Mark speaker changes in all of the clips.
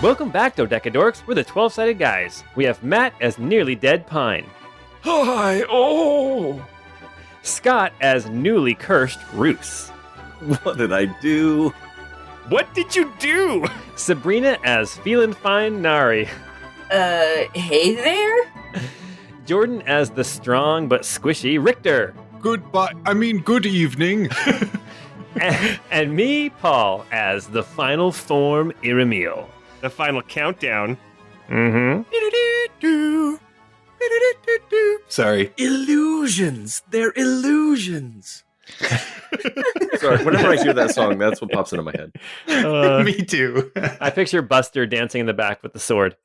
Speaker 1: Welcome back, Dodecadorks. We're the 12-sided guys. We have Matt as Nearly Dead Pine.
Speaker 2: Hi, oh!
Speaker 1: Scott as Newly Cursed Roos.
Speaker 3: What did I do?
Speaker 2: What did you do?
Speaker 1: Sabrina as Feelin' Fine Nari.
Speaker 4: Hey there?
Speaker 1: Jordan as the strong but squishy Richter.
Speaker 5: Good evening.
Speaker 1: And me, Paul, as the final form Iramiel.
Speaker 2: The final countdown.
Speaker 1: Mm-hmm.
Speaker 5: Sorry.
Speaker 3: Illusions! They're illusions! Sorry, whenever I hear that song, that's what pops into my head.
Speaker 5: Me too.
Speaker 1: I picture Buster dancing in the back with the sword.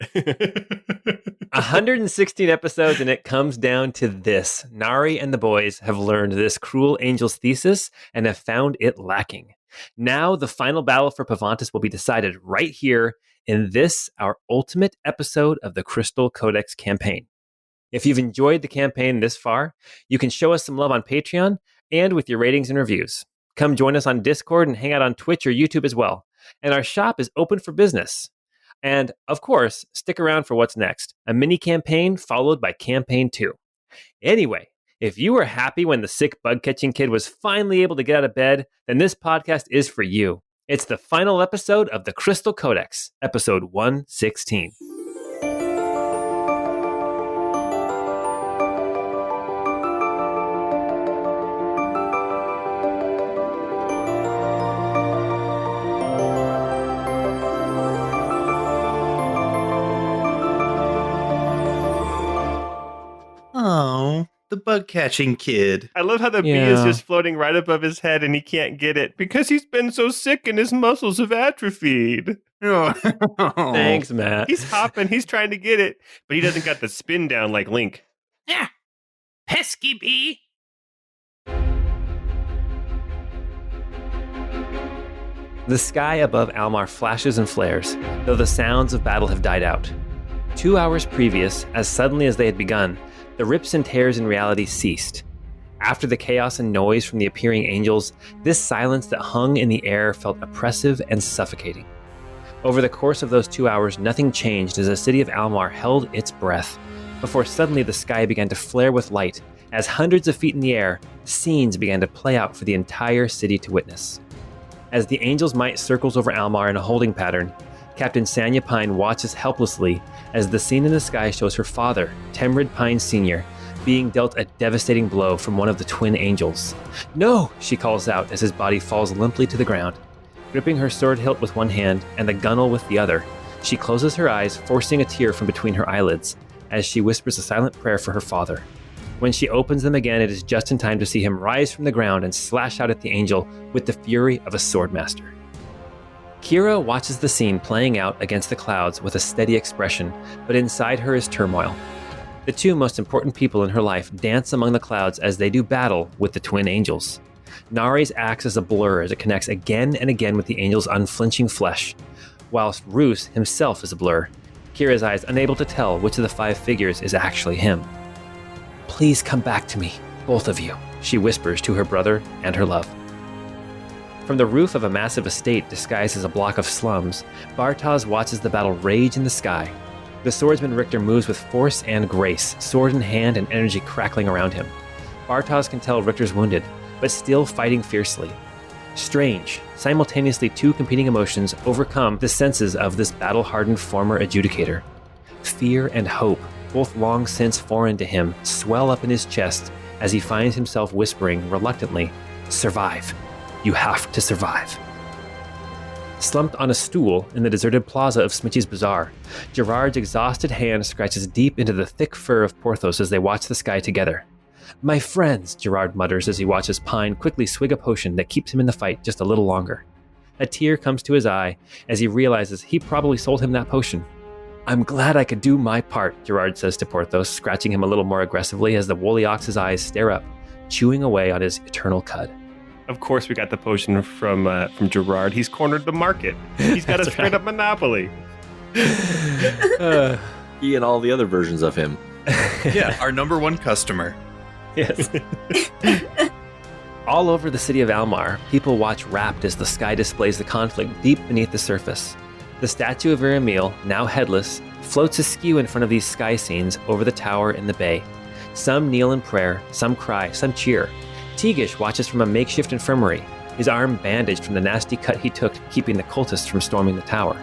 Speaker 1: 116 episodes, and it comes down to this. Nari and the boys have learned this cruel angel's thesis and have found it lacking. Now, the final battle for Pavantis will be decided right here in this, our ultimate episode of the Crystal Codex campaign. If you've enjoyed the campaign this far, you can show us some love on Patreon and with your ratings and reviews. Come join us on Discord and hang out on Twitch or YouTube as well. And our shop is open for business. And, of course, stick around for what's next, a mini campaign followed by Campaign 2. Anyway, if you were happy when the sick bug-catching kid was finally able to get out of bed, then this podcast is for you. It's the final episode of the Crystal Codex, episode 116.
Speaker 5: Oh, the bug-catching kid.
Speaker 2: I love how the bee is just floating right above his head and he can't get it because he's been so sick and his muscles have atrophied.
Speaker 5: Oh.
Speaker 1: Thanks, Matt.
Speaker 2: He's hopping, he's trying to get it, but he doesn't got the spin down like Link.
Speaker 6: Yeah, pesky bee.
Speaker 1: The sky above Almar flashes and flares, though the sounds of battle have died out. 2 hours previous, as suddenly as they had begun, the rips and tears in reality ceased. After the chaos and noise from the appearing angels, this silence that hung in the air felt oppressive and suffocating. Over the course of those 2 hours, nothing changed as the city of Almar held its breath, before suddenly the sky began to flare with light, as hundreds of feet in the air, scenes began to play out for the entire city to witness. As the angel's might circles over Almar in a holding pattern, Captain Sanya Pine watches helplessly as the scene in the sky shows her father, Temrid Pine Sr., being dealt a devastating blow from one of the twin angels. "No!" she calls out as his body falls limply to the ground. Gripping her sword hilt with one hand and the gunwale with the other, she closes her eyes, forcing a tear from between her eyelids, as she whispers a silent prayer for her father. When she opens them again, it is just in time to see him rise from the ground and slash out at the angel with the fury of a swordmaster. Kira watches the scene playing out against the clouds with a steady expression, but inside her is turmoil. The two most important people in her life dance among the clouds as they do battle with the twin angels. Nari's acts as a blur as it connects again and again with the angel's unflinching flesh, whilst Roos himself is a blur, Kira's eyes unable to tell which of the five figures is actually him. "Please come back to me, both of you," she whispers to her brother and her love. From the roof of a massive estate disguised as a block of slums, Bartosz watches the battle rage in the sky. The swordsman Richter moves with force and grace, sword in hand and energy crackling around him. Bartosz can tell Richter's wounded, but still fighting fiercely. Strange, simultaneously two competing emotions overcome the senses of this battle-hardened former adjudicator. Fear and hope, both long since foreign to him, swell up in his chest as he finds himself whispering reluctantly, "Survive. You have to survive." Slumped on a stool in the deserted plaza of Smitchy's Bazaar, Gerard's exhausted hand scratches deep into the thick fur of Porthos as they watch the sky together. "My friends," Gerard mutters as he watches Pine quickly swig a potion that keeps him in the fight just a little longer. A tear comes to his eye as he realizes he probably sold him that potion. "I'm glad I could do my part," Gerard says to Porthos, scratching him a little more aggressively as the woolly ox's eyes stare up, chewing away on his eternal cud.
Speaker 2: Of course we got the potion from Gerard. He's cornered the market. He's got a straight up monopoly.
Speaker 3: He and all the other versions of him.
Speaker 5: Yeah, our number one customer.
Speaker 1: Yes. All over the city of Almar, people watch rapt as the sky displays the conflict deep beneath the surface. The statue of Iramiel, now headless, floats askew in front of these sky scenes over the tower in the bay. Some kneel in prayer, some cry, some cheer. Teagish watches from a makeshift infirmary, his arm bandaged from the nasty cut he took keeping the cultists from storming the tower.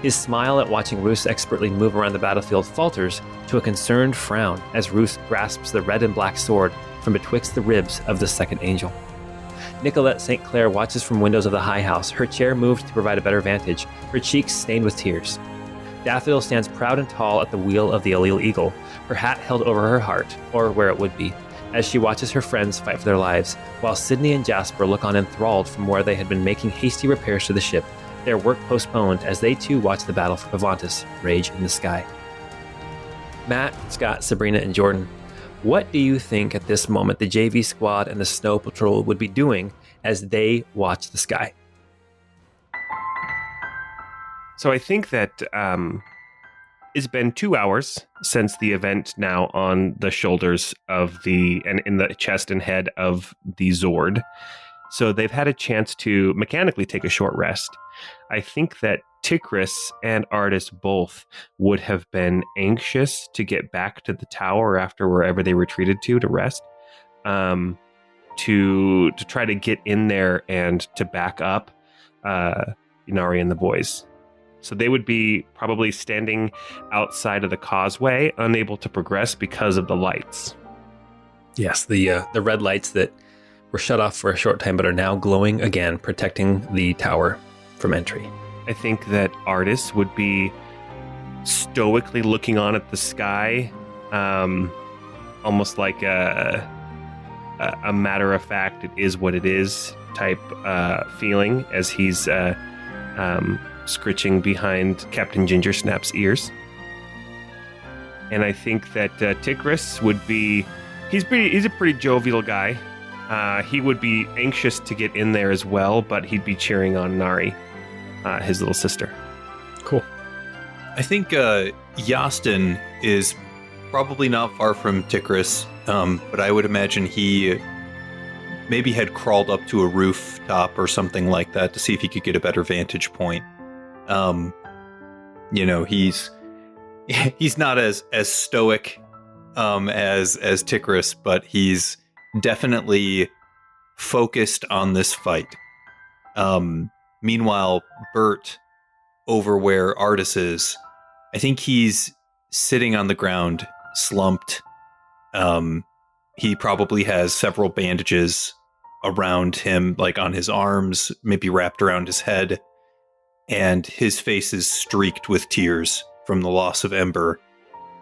Speaker 1: His smile at watching Roos expertly move around the battlefield falters to a concerned frown as Roos grasps the red and black sword from betwixt the ribs of the second angel. Nicolette St. Clair watches from windows of the high house, her chair moved to provide a better vantage, her cheeks stained with tears. Daffodil stands proud and tall at the wheel of the Allele Eagle, her hat held over her heart, or where it would be, as she watches her friends fight for their lives, while Sydney and Jasper look on enthralled from where they had been making hasty repairs to the ship, their work postponed as they too watch the battle for Pavantis rage in the sky. Matt, Scott, Sabrina, and Jordan, what do you think at this moment the JV squad and the Snow Patrol would be doing as they watch the sky?
Speaker 2: So I think that it's been 2 hours since the event now on the shoulders of and in the chest and head of the Zord. So they've had a chance to mechanically take a short rest. I think that Tikris and Artis both would have been anxious to get back to the tower after wherever they retreated to rest, to try to get in there and to back up Nari and the boys. So they would be probably standing outside of the causeway, unable to progress because of the lights.
Speaker 1: Yes, the red lights that were shut off for a short time but are now glowing again, protecting the tower from entry.
Speaker 2: I think that Artis would be stoically looking on at the sky, almost like a matter of fact, it is what it is type feeling as he's scritching behind Captain Gingersnap's ears. And I think that Tikris would be, he's a pretty jovial guy. He would be anxious to get in there as well, but he'd be cheering on Nari, his little sister.
Speaker 1: Cool.
Speaker 5: I think Yastin is probably not far from Tikris, but I would imagine he maybe had crawled up to a rooftop or something like that to see if he could get a better vantage point. He's not as stoic as Tikris, but he's definitely focused on this fight. Meanwhile, Bert, over where Artis is, I think he's sitting on the ground, slumped. He probably has several bandages around him, like on his arms, maybe wrapped around his head. And his face is streaked with tears from the loss of Ember.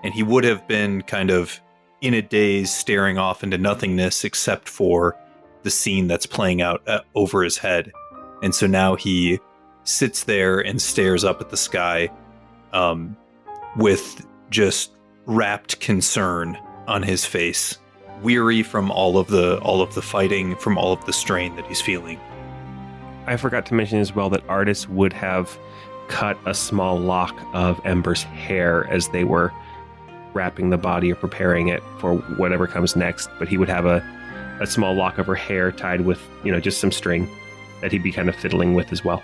Speaker 5: And he would have been kind of in a daze, staring off into nothingness, except for the scene that's playing out over his head. And so now he sits there and stares up at the sky, with just rapt concern on his face, weary from all of the fighting, from all of the strain that he's feeling.
Speaker 2: I forgot to mention as well that Artis would have cut a small lock of Ember's hair as they were wrapping the body or preparing it for whatever comes next, but he would have a small lock of her hair tied with, just some string that he'd be kind of fiddling with as well.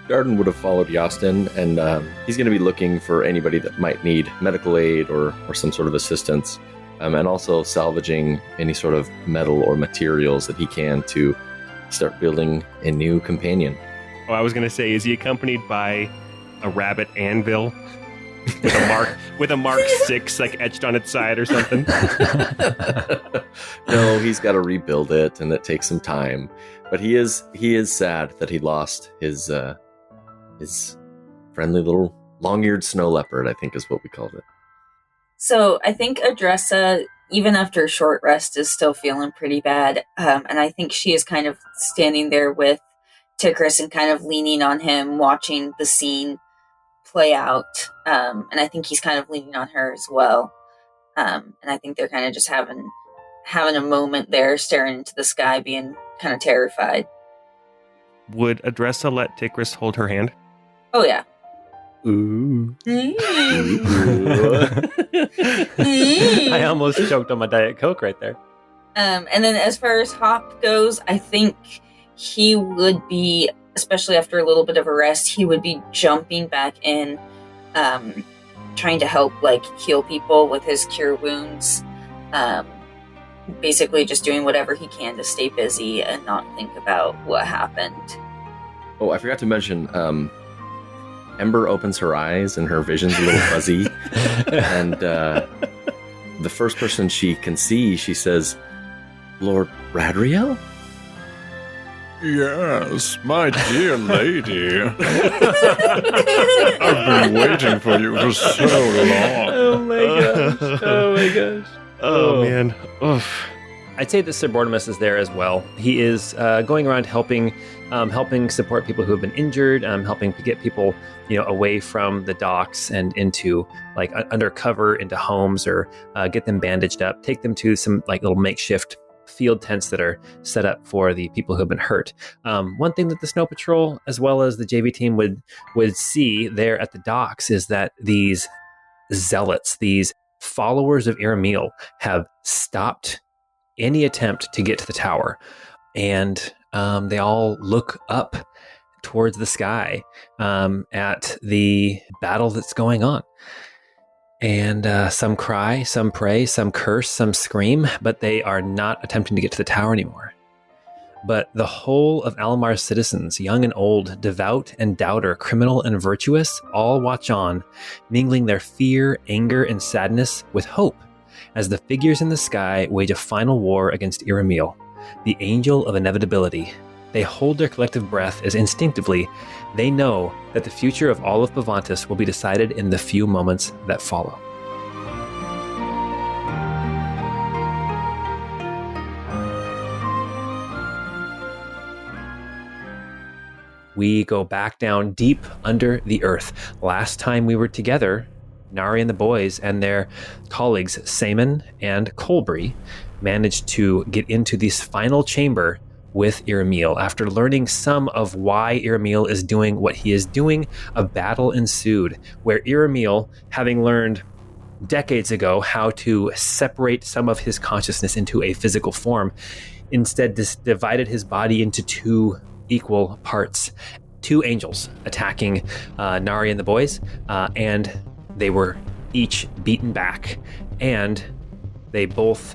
Speaker 3: Garden would have followed Yastin, and he's going to be looking for anybody that might need medical aid or some sort of assistance, and also salvaging any sort of metal or materials that he can to start building a new companion.
Speaker 2: Oh, I was going to say, is he accompanied by a rabbit anvil with a mark 6 like etched on its side or something?
Speaker 3: No, he's got to rebuild it, and it takes some time. But he is sad that he lost his friendly little long-eared snow leopard, I think is what we called it.
Speaker 4: So I think Adressa, even after a short rest, is still feeling pretty bad. And I think she is kind of standing there with Tikris and kind of leaning on him, watching the scene play out. And I think he's kind of leaning on her as well. And I think they're kind of just having a moment there, staring into the sky, being kind of terrified.
Speaker 2: Would Adressa let Tikris hold her hand?
Speaker 4: Oh, yeah.
Speaker 1: Ooh. I almost choked on my Diet Coke right there.
Speaker 4: And then as far as Hop goes, I think he would be especially after a little bit of a rest, he would be jumping back in, trying to help heal people with his cure wounds. Basically just doing whatever he can to stay busy and not think about what happened.
Speaker 3: Oh, I forgot to mention, Ember opens her eyes and her vision's a little fuzzy. And the first person she can see, she says, Lord Radriel?
Speaker 7: Yes, my dear lady. I've been waiting for you for so long.
Speaker 1: Oh my gosh. Oh my gosh.
Speaker 2: Oh, man. Oof.
Speaker 1: I'd say that Sir Bortimus is there as well. He is going around helping support people who have been injured, helping to get people, away from the docks and into undercover into homes, or get them bandaged up, take them to some little makeshift field tents that are set up for the people who have been hurt. One thing that the Snow Patrol, as well as the JV team, would see there at the docks is that these zealots, these followers of Iramiel, have stopped any attempt to get to the tower, and they all look up towards the sky at the battle that's going on. And some cry, some pray, some curse, some scream, but they are not attempting to get to the tower anymore. But the whole of Almar's citizens, young and old, devout and doubter, criminal and virtuous, all watch on, mingling their fear, anger, and sadness with hope, as the figures in the sky wage a final war against Iramiel, the angel of inevitability. They hold their collective breath as instinctively they know that the future of all of Pavantis will be decided in the few moments that follow. We go back down deep under the earth. Last time we were together, Nari and the boys and their colleagues, Saemon and Colbury, managed to get into this final chamber with Iramiel. After learning some of why Iramiel is doing what he is doing, a battle ensued, where Iramiel, having learned decades ago how to separate some of his consciousness into a physical form, instead divided his body into two equal parts. Two angels attacking Nari and the boys, and they were each beaten back, and they both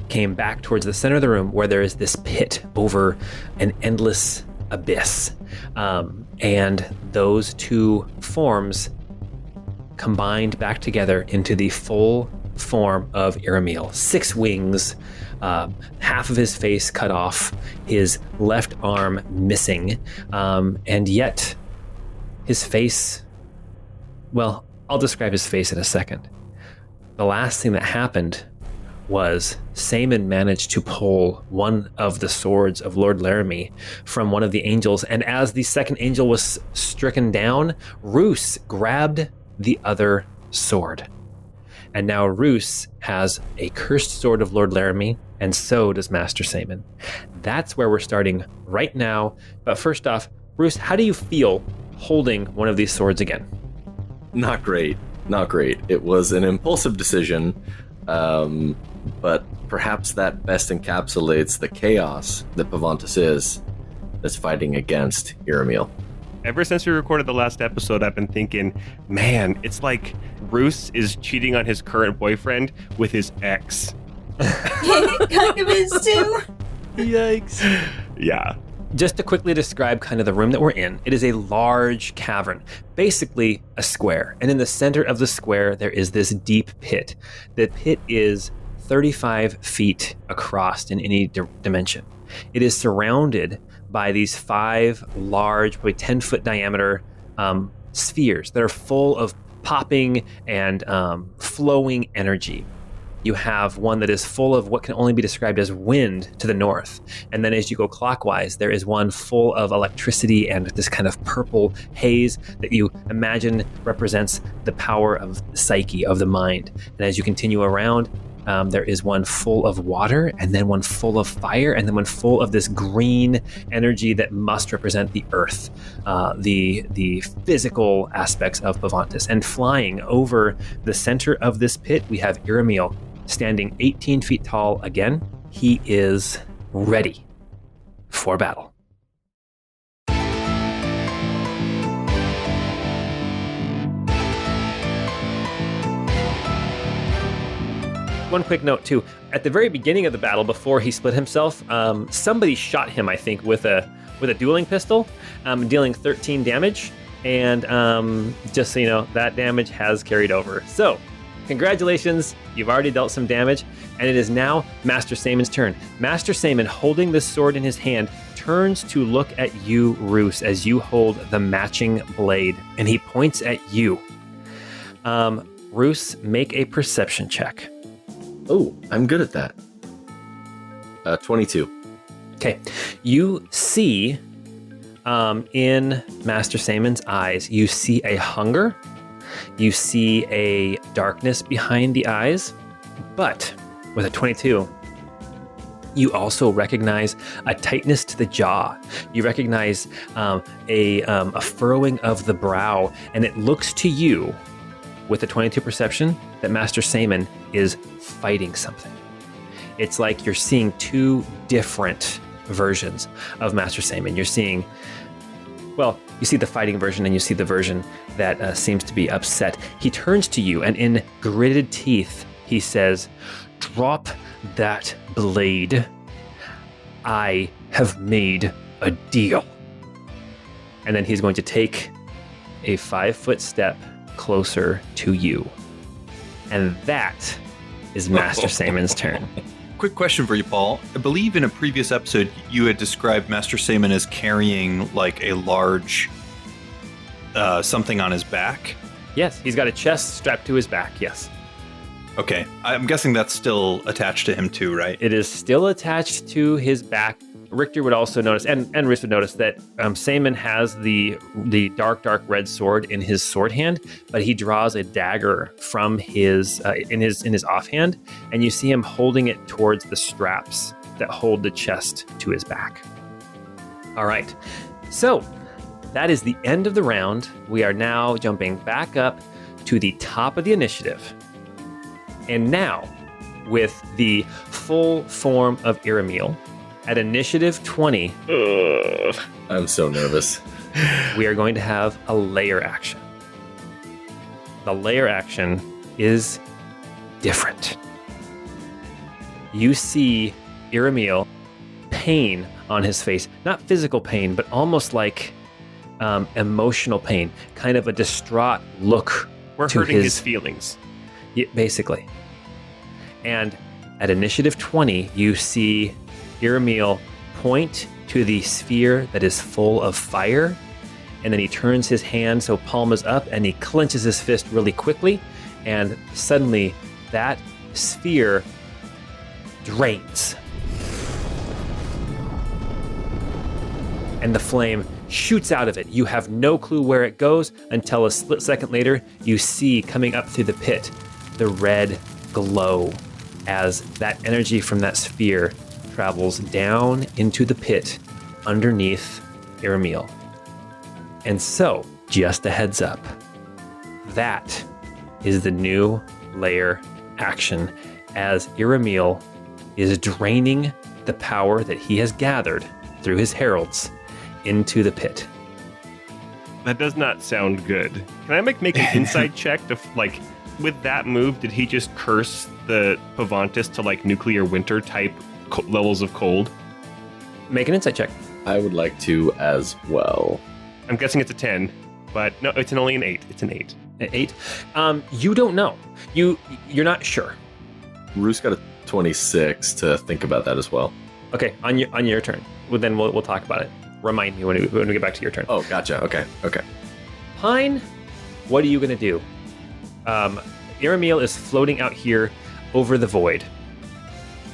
Speaker 1: came back towards the center of the room, where there is this pit over an endless abyss. And those two forms combined back together into the full form of Iramiel. 6 wings, half of his face cut off, his left arm missing, and yet his face, well, I'll describe his face in a second. The last thing that happened was Saemon managed to pull one of the swords of Lord Laramie from one of the angels, and as the second angel was stricken down, Roos grabbed the other sword. And now Roos has a cursed sword of Lord Laramie, and so does Master Saemon. That's where we're starting right now. But first off, Roos, how do you feel holding one of these swords again?
Speaker 3: Not great. It was an impulsive decision, but perhaps that best encapsulates the chaos that Pavantis is that's fighting against Iramiel.
Speaker 2: Ever since we recorded the last episode, I've been thinking, man, it's like Roos is cheating on his current boyfriend with his ex.
Speaker 4: Kind of is too.
Speaker 1: Yikes.
Speaker 2: Yeah.
Speaker 1: Just to quickly describe kind of the room that we're in, it is a large cavern, basically a square. And in the center of the square, there is this deep pit. The pit is 35 feet across in any dimension. It is surrounded by these 5 large, probably 10-foot diameter spheres that are full of popping and flowing energy. You have one that is full of what can only be described as wind to the north. And then as you go clockwise, there is one full of electricity and this kind of purple haze that you imagine represents the power of the psyche, of the mind. And as you continue around, there is one full of water, and then one full of fire, and then one full of this green energy that must represent the earth, the physical aspects of Pavantis. And flying over the center of this pit, we have Iramiel, standing 18 feet tall again. He is ready for battle. one quick note too. At the very beginning of the battle, before he split himself, somebody shot him, I think, with a dueling pistol, dealing 13 damage. And just so you know, that damage has carried over. So, congratulations, you've already dealt some damage, and it is now Master Saemon's turn. Master Saemon, holding this sword in his hand, turns to look at you, Roos, as you hold the matching blade, and he points at you. Roos, make a perception check.
Speaker 3: Oh, I'm good at that. 22.
Speaker 1: Okay, you see in Master Saemon's eyes, you see a hunger, you see a darkness behind the eyes, but with a 22, you also recognize a tightness to the jaw. You recognize a furrowing of the brow, and it looks to you, with a 22 perception, that Master Saemon is fighting something. It's like you're seeing two different versions of Master Saemon. You're seeing, well, you see the fighting version and you see the version that seems to be upset. He turns to you and in gritted teeth, he says, "Drop that blade. I have made a deal." And then he's going to take a 5-foot step closer to you. And that is Master Saemon's turn.
Speaker 5: Quick question for you, Paul. I believe in a previous episode you had described Master Saemon as carrying like a large something on his back.
Speaker 1: Yes, he's got a chest strapped to his back, yes.
Speaker 5: Okay, I'm guessing that's still attached to him too, right?
Speaker 1: It is still attached to his back. Richter would also notice, and Riss would notice, that Saemon has the dark red sword in his sword hand, but he draws a dagger from his in his offhand, and you see him holding it towards the straps that hold the chest to his back. All right, so that is the end of the round. We are now jumping back up to the top of the initiative, and now with the full form of Iramiel. At initiative 20,
Speaker 3: I'm so nervous.
Speaker 1: we are going to have a layer action. The layer action is different. You see Iramiel, pain on his face, not physical pain, but almost like emotional pain, kind of a distraught look.
Speaker 2: We're
Speaker 1: to
Speaker 2: hurting his feelings.
Speaker 1: Yeah, basically. And at initiative 20, you see Iramiel point to the sphere that is full of fire, and then he turns his hand so palm is up, and he clenches his fist really quickly, and suddenly that sphere drains. And the flame shoots out of it. You have no clue where it goes until a split second later, you see coming up through the pit the red glow as that energy from that sphere travels down into the pit underneath Iramiel. And so, just a heads up, that is the new layer action as Iramiel is draining the power that he has gathered through his heralds into the pit.
Speaker 2: That does not sound good. Can I make an insight check to, like, with that move, did he just curse the Pavantis to, like, nuclear winter type levels of cold?
Speaker 1: Make an insight check.
Speaker 3: I would like to as well.
Speaker 2: I'm guessing it's a 10, but no, it's only an 8. It's an 8.
Speaker 1: An 8. You don't know. You're not sure.
Speaker 3: Roos got a 26 to think about that as well.
Speaker 1: Okay, on your turn. Well, then we'll talk about it. Remind me when we get back to your turn.
Speaker 3: Oh, gotcha. Okay.
Speaker 1: Pine, what are you going to do? Iramiel is floating out here over the void.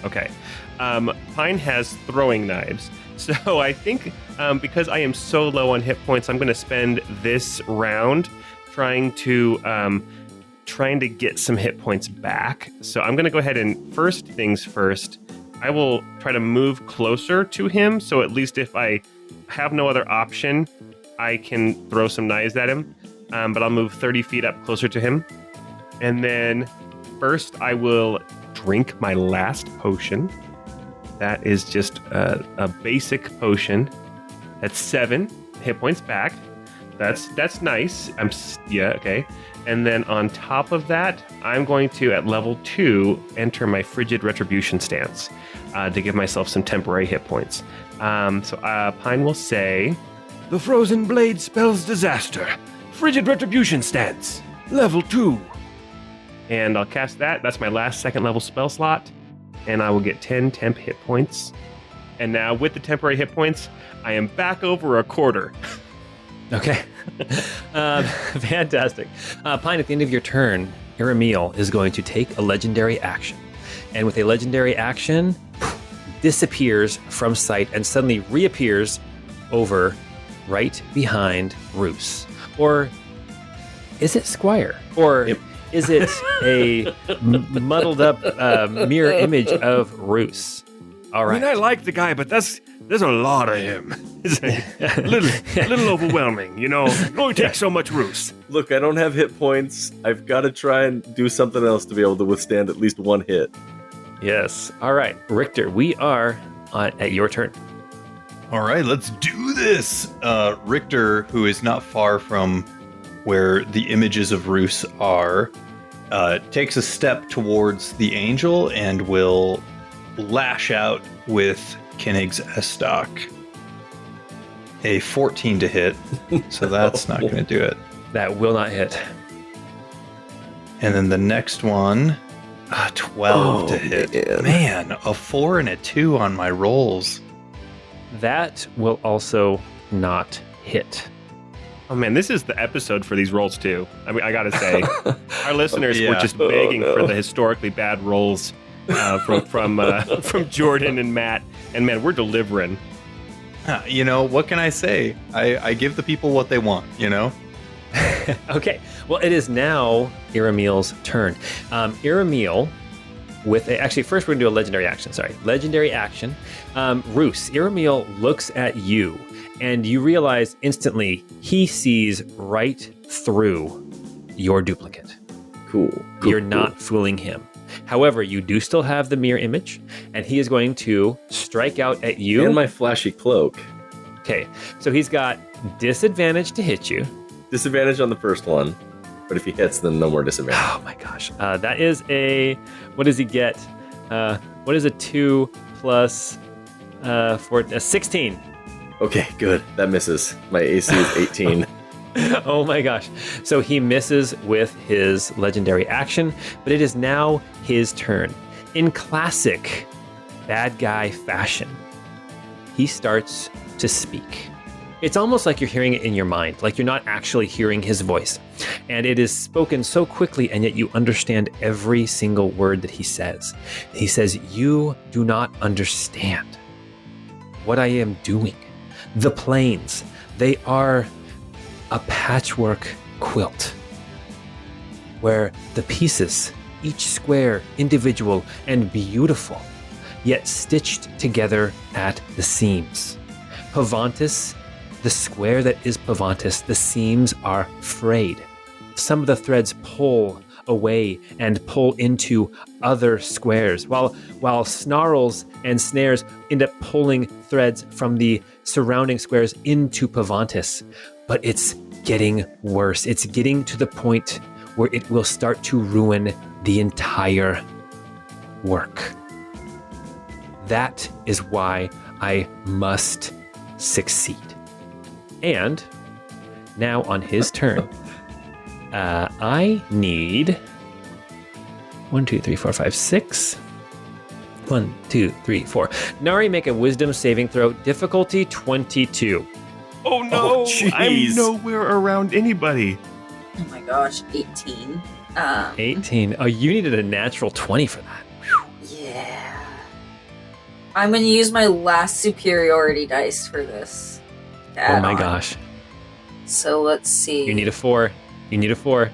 Speaker 2: Okay. Pine has throwing knives. So I think because I am so low on hit points, I'm going to spend this round trying to get some hit points back. So I'm going to go ahead and first things first, I will try to move closer to him. So at least if I have no other option, I can throw some knives at him. But I'll move 30 feet up closer to him. And then first I will drink my last potion. That is just a basic potion. That's 7 hit points back. That's nice. Okay. And then on top of that, I'm going to, at level 2, enter my Frigid Retribution stance to give myself some temporary hit points. So Pine will say,
Speaker 8: The Frozen Blade spells disaster. Frigid Retribution stance. Level 2.
Speaker 2: and I'll cast that. That's my last second level spell slot, and I will get 10 temp hit points. And now with the temporary hit points, I am back over a quarter.
Speaker 1: Okay. Fantastic. Pine, at the end of your turn, Iramiel is going to take a legendary action. And with a legendary action, disappears from sight and suddenly reappears over right behind Roos. Or is it Squire? Or is it a muddled up mirror image of Roos? All right.
Speaker 8: I mean, I like the guy, but there's a lot of him. It's a little overwhelming, you know. It only takes so much Roos.
Speaker 3: Look, I don't have hit points. I've got to try and do something else to be able to withstand at least one hit.
Speaker 1: Yes. All right. Richter, we are at your turn.
Speaker 5: All right, let's do this. Richter, who is not far from where the images of Roos are, takes a step towards the angel and will lash out with Kinnig's Estoc. A 14 to hit, so that's not going to do it.
Speaker 1: That will not hit.
Speaker 5: And then the next one, 12 to hit. Man, a 4 and a 2 on my rolls.
Speaker 1: That will also not hit.
Speaker 2: Oh man, this is the episode for these rolls too. I mean, I gotta say, our listeners were just begging for the historically bad rolls from Jordan and Matt. And man, we're delivering.
Speaker 5: You know, what can I say? I give the people what they want, you know?
Speaker 1: Okay, well, it is now Iramiel's turn. Iramiel, actually, first we're going to do a legendary action, Legendary action. Roos, Iramiel looks at you, and you realize instantly he sees right through your duplicate.
Speaker 3: Cool.
Speaker 1: You're not fooling him. However, you do still have the mirror image, and he is going to strike out at you.
Speaker 3: And my flashy cloak.
Speaker 1: Okay, so he's got disadvantage to hit you.
Speaker 3: Disadvantage on the first one, but if he hits, then no more disadvantage.
Speaker 1: Oh my gosh. That is what does he get? What is a 2 plus 4? 16.
Speaker 3: Okay, good. That misses. My AC is 18.
Speaker 1: Oh my gosh. So he misses with his legendary action, but it is now his turn. In classic bad guy fashion, he starts to speak. It's almost like you're hearing it in your mind, like you're not actually hearing his voice. And it is spoken so quickly, and yet you understand every single word that he says. He says, "You do not understand what I am doing. The planes, they are a patchwork quilt where the pieces, each square, individual and beautiful, yet stitched together at the seams. Pavantis, the square that is Pavantis, the seams are frayed. Some of the threads pull away and pull into other squares, while snarls and snares end up pulling threads from the surrounding squares into Pavantis. But it's getting worse. It's getting to the point where it will start to ruin the entire work. That is why I must succeed." And now on his turn, I need 1, 2, 3, 4, 5, 6. 1, 2, 3, 4. Nari, make a wisdom saving throw. Difficulty 22.
Speaker 2: Oh no!
Speaker 3: jeez.
Speaker 2: I'm nowhere around anybody.
Speaker 4: Oh my gosh, 18.
Speaker 1: 18. Oh, you needed a natural 20 for that.
Speaker 4: Yeah. I'm going to use my last superiority dice for this.
Speaker 1: Oh my gosh.
Speaker 4: So let's see.
Speaker 1: You need a 4. You need a 4.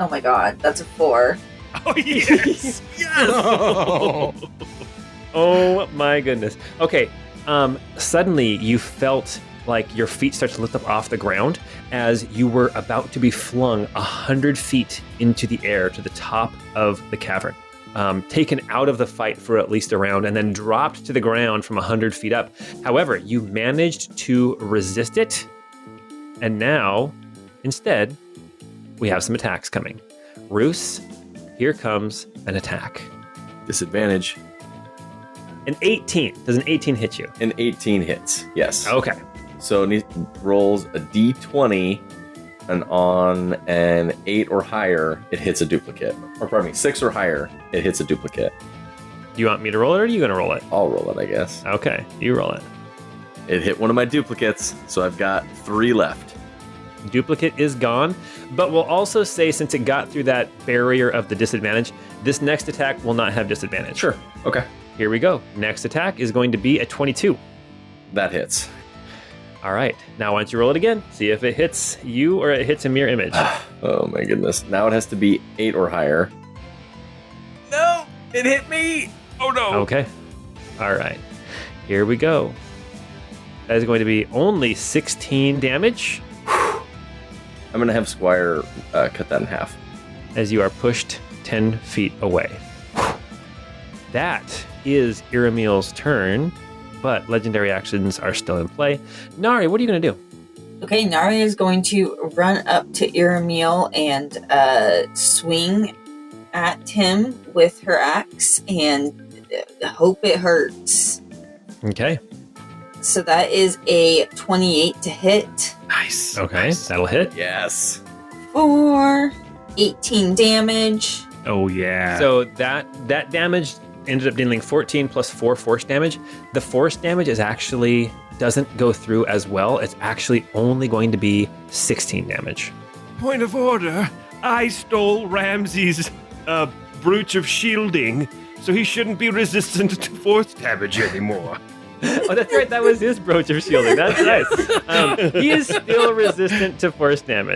Speaker 4: Oh my god, that's a 4.
Speaker 2: Oh yes! Yes!
Speaker 1: Oh my goodness. Okay. Suddenly you felt like your feet start to lift up off the ground as you were about to be flung 100 feet into the air to the top of the cavern. Taken out of the fight for at least a round and then dropped to the ground from 100 feet up. However, you managed to resist it And now, instead, we have some attacks coming. Roos, here comes an attack.
Speaker 3: Disadvantage.
Speaker 1: An 18. Does an 18 hit you?
Speaker 3: An 18 hits. Yes.
Speaker 1: Okay.
Speaker 3: So it rolls a d20, and on an 8 or higher, it hits a duplicate. Or pardon me, 6 or higher, it hits a duplicate.
Speaker 1: Do you want me to roll it, or are you going to roll it?
Speaker 3: I'll roll it, I guess.
Speaker 1: Okay, you roll it.
Speaker 3: It hit one of my duplicates, so I've got 3 left.
Speaker 1: Duplicate is gone, but we'll also say since it got through that barrier of the disadvantage, this next attack will not have disadvantage.
Speaker 3: Sure. Okay.
Speaker 1: Here we go. Next attack is going to be a 22.
Speaker 3: That hits.
Speaker 1: All right. Now why don't you roll it again? See if it hits you or it hits a mirror image.
Speaker 3: Oh my goodness. Now it has to be 8 or higher. No! It hit me! Oh no!
Speaker 1: Okay. All right. Here we go. That is going to be only 16 damage
Speaker 3: I'm going to have Squire cut that in half.
Speaker 1: as you are pushed 10 feet away. That is Iramiel's turn, but legendary actions are still in play. Nari, what are you going to do?
Speaker 4: Okay, Nari is going to run up to Iramiel and swing at him with her axe and hope it hurts.
Speaker 1: Okay.
Speaker 4: So that is a 28 to hit
Speaker 2: Nice.
Speaker 1: Okay,
Speaker 2: Nice.
Speaker 1: that'll hit.
Speaker 3: Yes.
Speaker 4: for 18 damage.
Speaker 2: Oh, yeah.
Speaker 1: So that damage ended up dealing 14 plus 4 force damage. The force damage is actually doesn't go through as well. It's actually only going to be 16 damage.
Speaker 8: Point of order. I stole Ramsey's brooch of shielding, so he shouldn't be resistant to force damage anymore.
Speaker 1: Oh, that's right. That was his brooch of shielding. That's right. He is still resistant to force damage.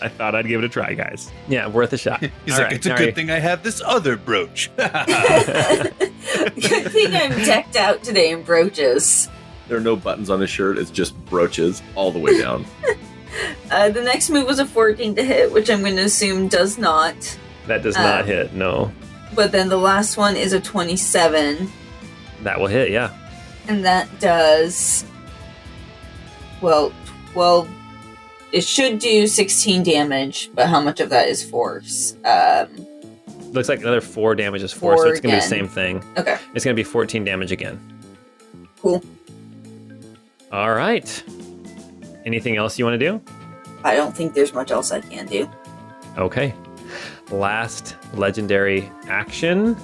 Speaker 2: I thought I'd give it a try, guys.
Speaker 1: Yeah, worth a shot.
Speaker 5: He's
Speaker 1: All
Speaker 5: like,
Speaker 1: right,
Speaker 5: it's a
Speaker 1: Nari.
Speaker 5: good thing I have this other brooch.
Speaker 4: Good thing I'm decked out today in brooches.
Speaker 3: There are no buttons on his shirt. It's just brooches all the way down.
Speaker 4: The next move was a 14 to hit, which I'm going to assume does not.
Speaker 1: That does not hit. No,
Speaker 4: But then the last one is a 27.
Speaker 1: that will hit. Yeah.
Speaker 4: And that does, well, it should do 16 damage, but how much of that is force?
Speaker 1: Looks like another 4 damage is 4, so
Speaker 4: Four
Speaker 1: it's going to be the
Speaker 4: again.
Speaker 1: same thing.
Speaker 4: Okay,
Speaker 1: It's going to be 14 damage again.
Speaker 4: cool.
Speaker 1: All right. Anything else you want to do?
Speaker 4: I don't think there's much else I can do.
Speaker 1: Okay. Last legendary action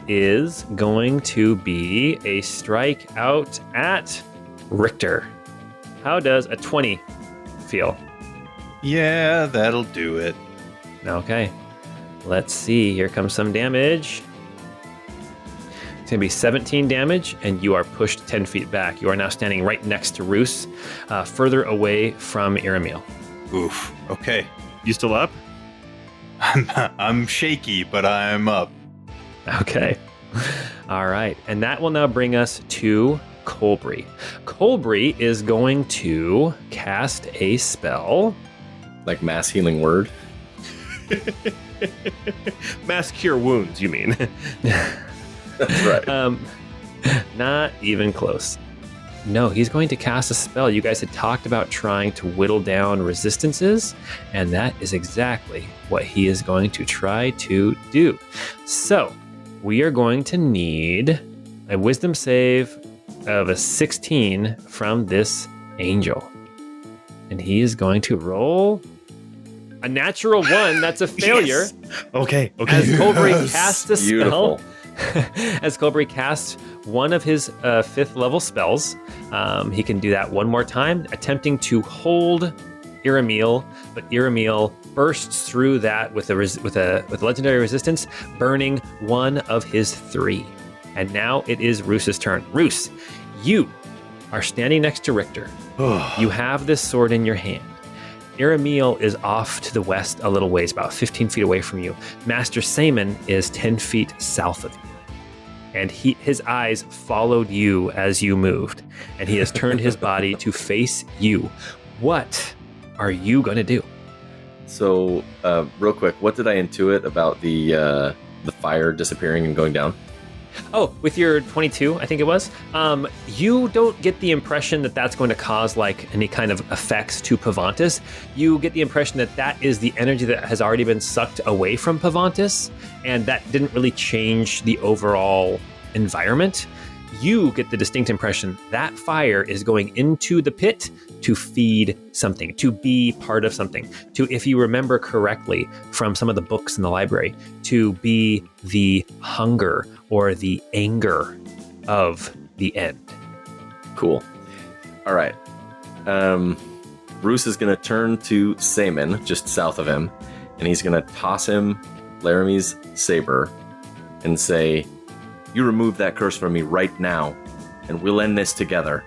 Speaker 1: is going to be a strike out at Richter. How does a 20 feel?
Speaker 5: Yeah, that'll do it.
Speaker 1: Okay. Let's see. Here comes some damage. It's going to be 17 damage, and you are pushed 10 feet back. You are now standing right next to Roos, further away from Iramiel.
Speaker 5: Oof. Okay.
Speaker 2: You still up?
Speaker 5: I'm shaky, but I'm up.
Speaker 1: Okay. All right. And that will now bring us to Colbury. Colbury is going to cast a spell.
Speaker 3: Like mass healing word.
Speaker 2: Mass cure wounds, you mean?
Speaker 3: That's right.
Speaker 1: Not even close. No, he's going to cast a spell. You guys had talked about trying to whittle down resistances, and that is exactly what he is going to try to do. So, we are going to need a wisdom save of a 16 from this angel. And he is going to roll a natural 1. That's a failure.
Speaker 2: Yes. Okay.
Speaker 1: As Colbury casts a
Speaker 3: Beautiful.
Speaker 1: spell. As Colbury casts one of his 5th level spells, he can do that one more time, attempting to hold Iramiel, but Iramiel bursts through that with legendary resistance, burning one of his 3. And now it is Roos's turn. Roos, you are standing next to Richter. You have this sword in your hand. Iramiel is off to the west a little ways, about 15 feet away from you. Master Saman is 10 feet south of you. And his eyes followed you as you moved, and he has turned his body to face you. What are you going to do?
Speaker 3: So, real quick, what did I intuit about the fire disappearing and going down?
Speaker 1: with your 22, I think it was, you don't get the impression that that's going to cause like any kind of effects to Pavantis. You get the impression that that is the energy that has already been sucked away from Pavantis, and that didn't really change the overall environment. You get the distinct impression that fire is going into the pit to feed something, to be part of something, to, if you remember correctly from some of the books in the library, to be the hunger or the anger of the end.
Speaker 3: Cool. All right. Bruce is going to turn to Saman, just south of him, and he's going to toss him Laramie's saber and say, "You remove that curse from me right now, and we'll end this together."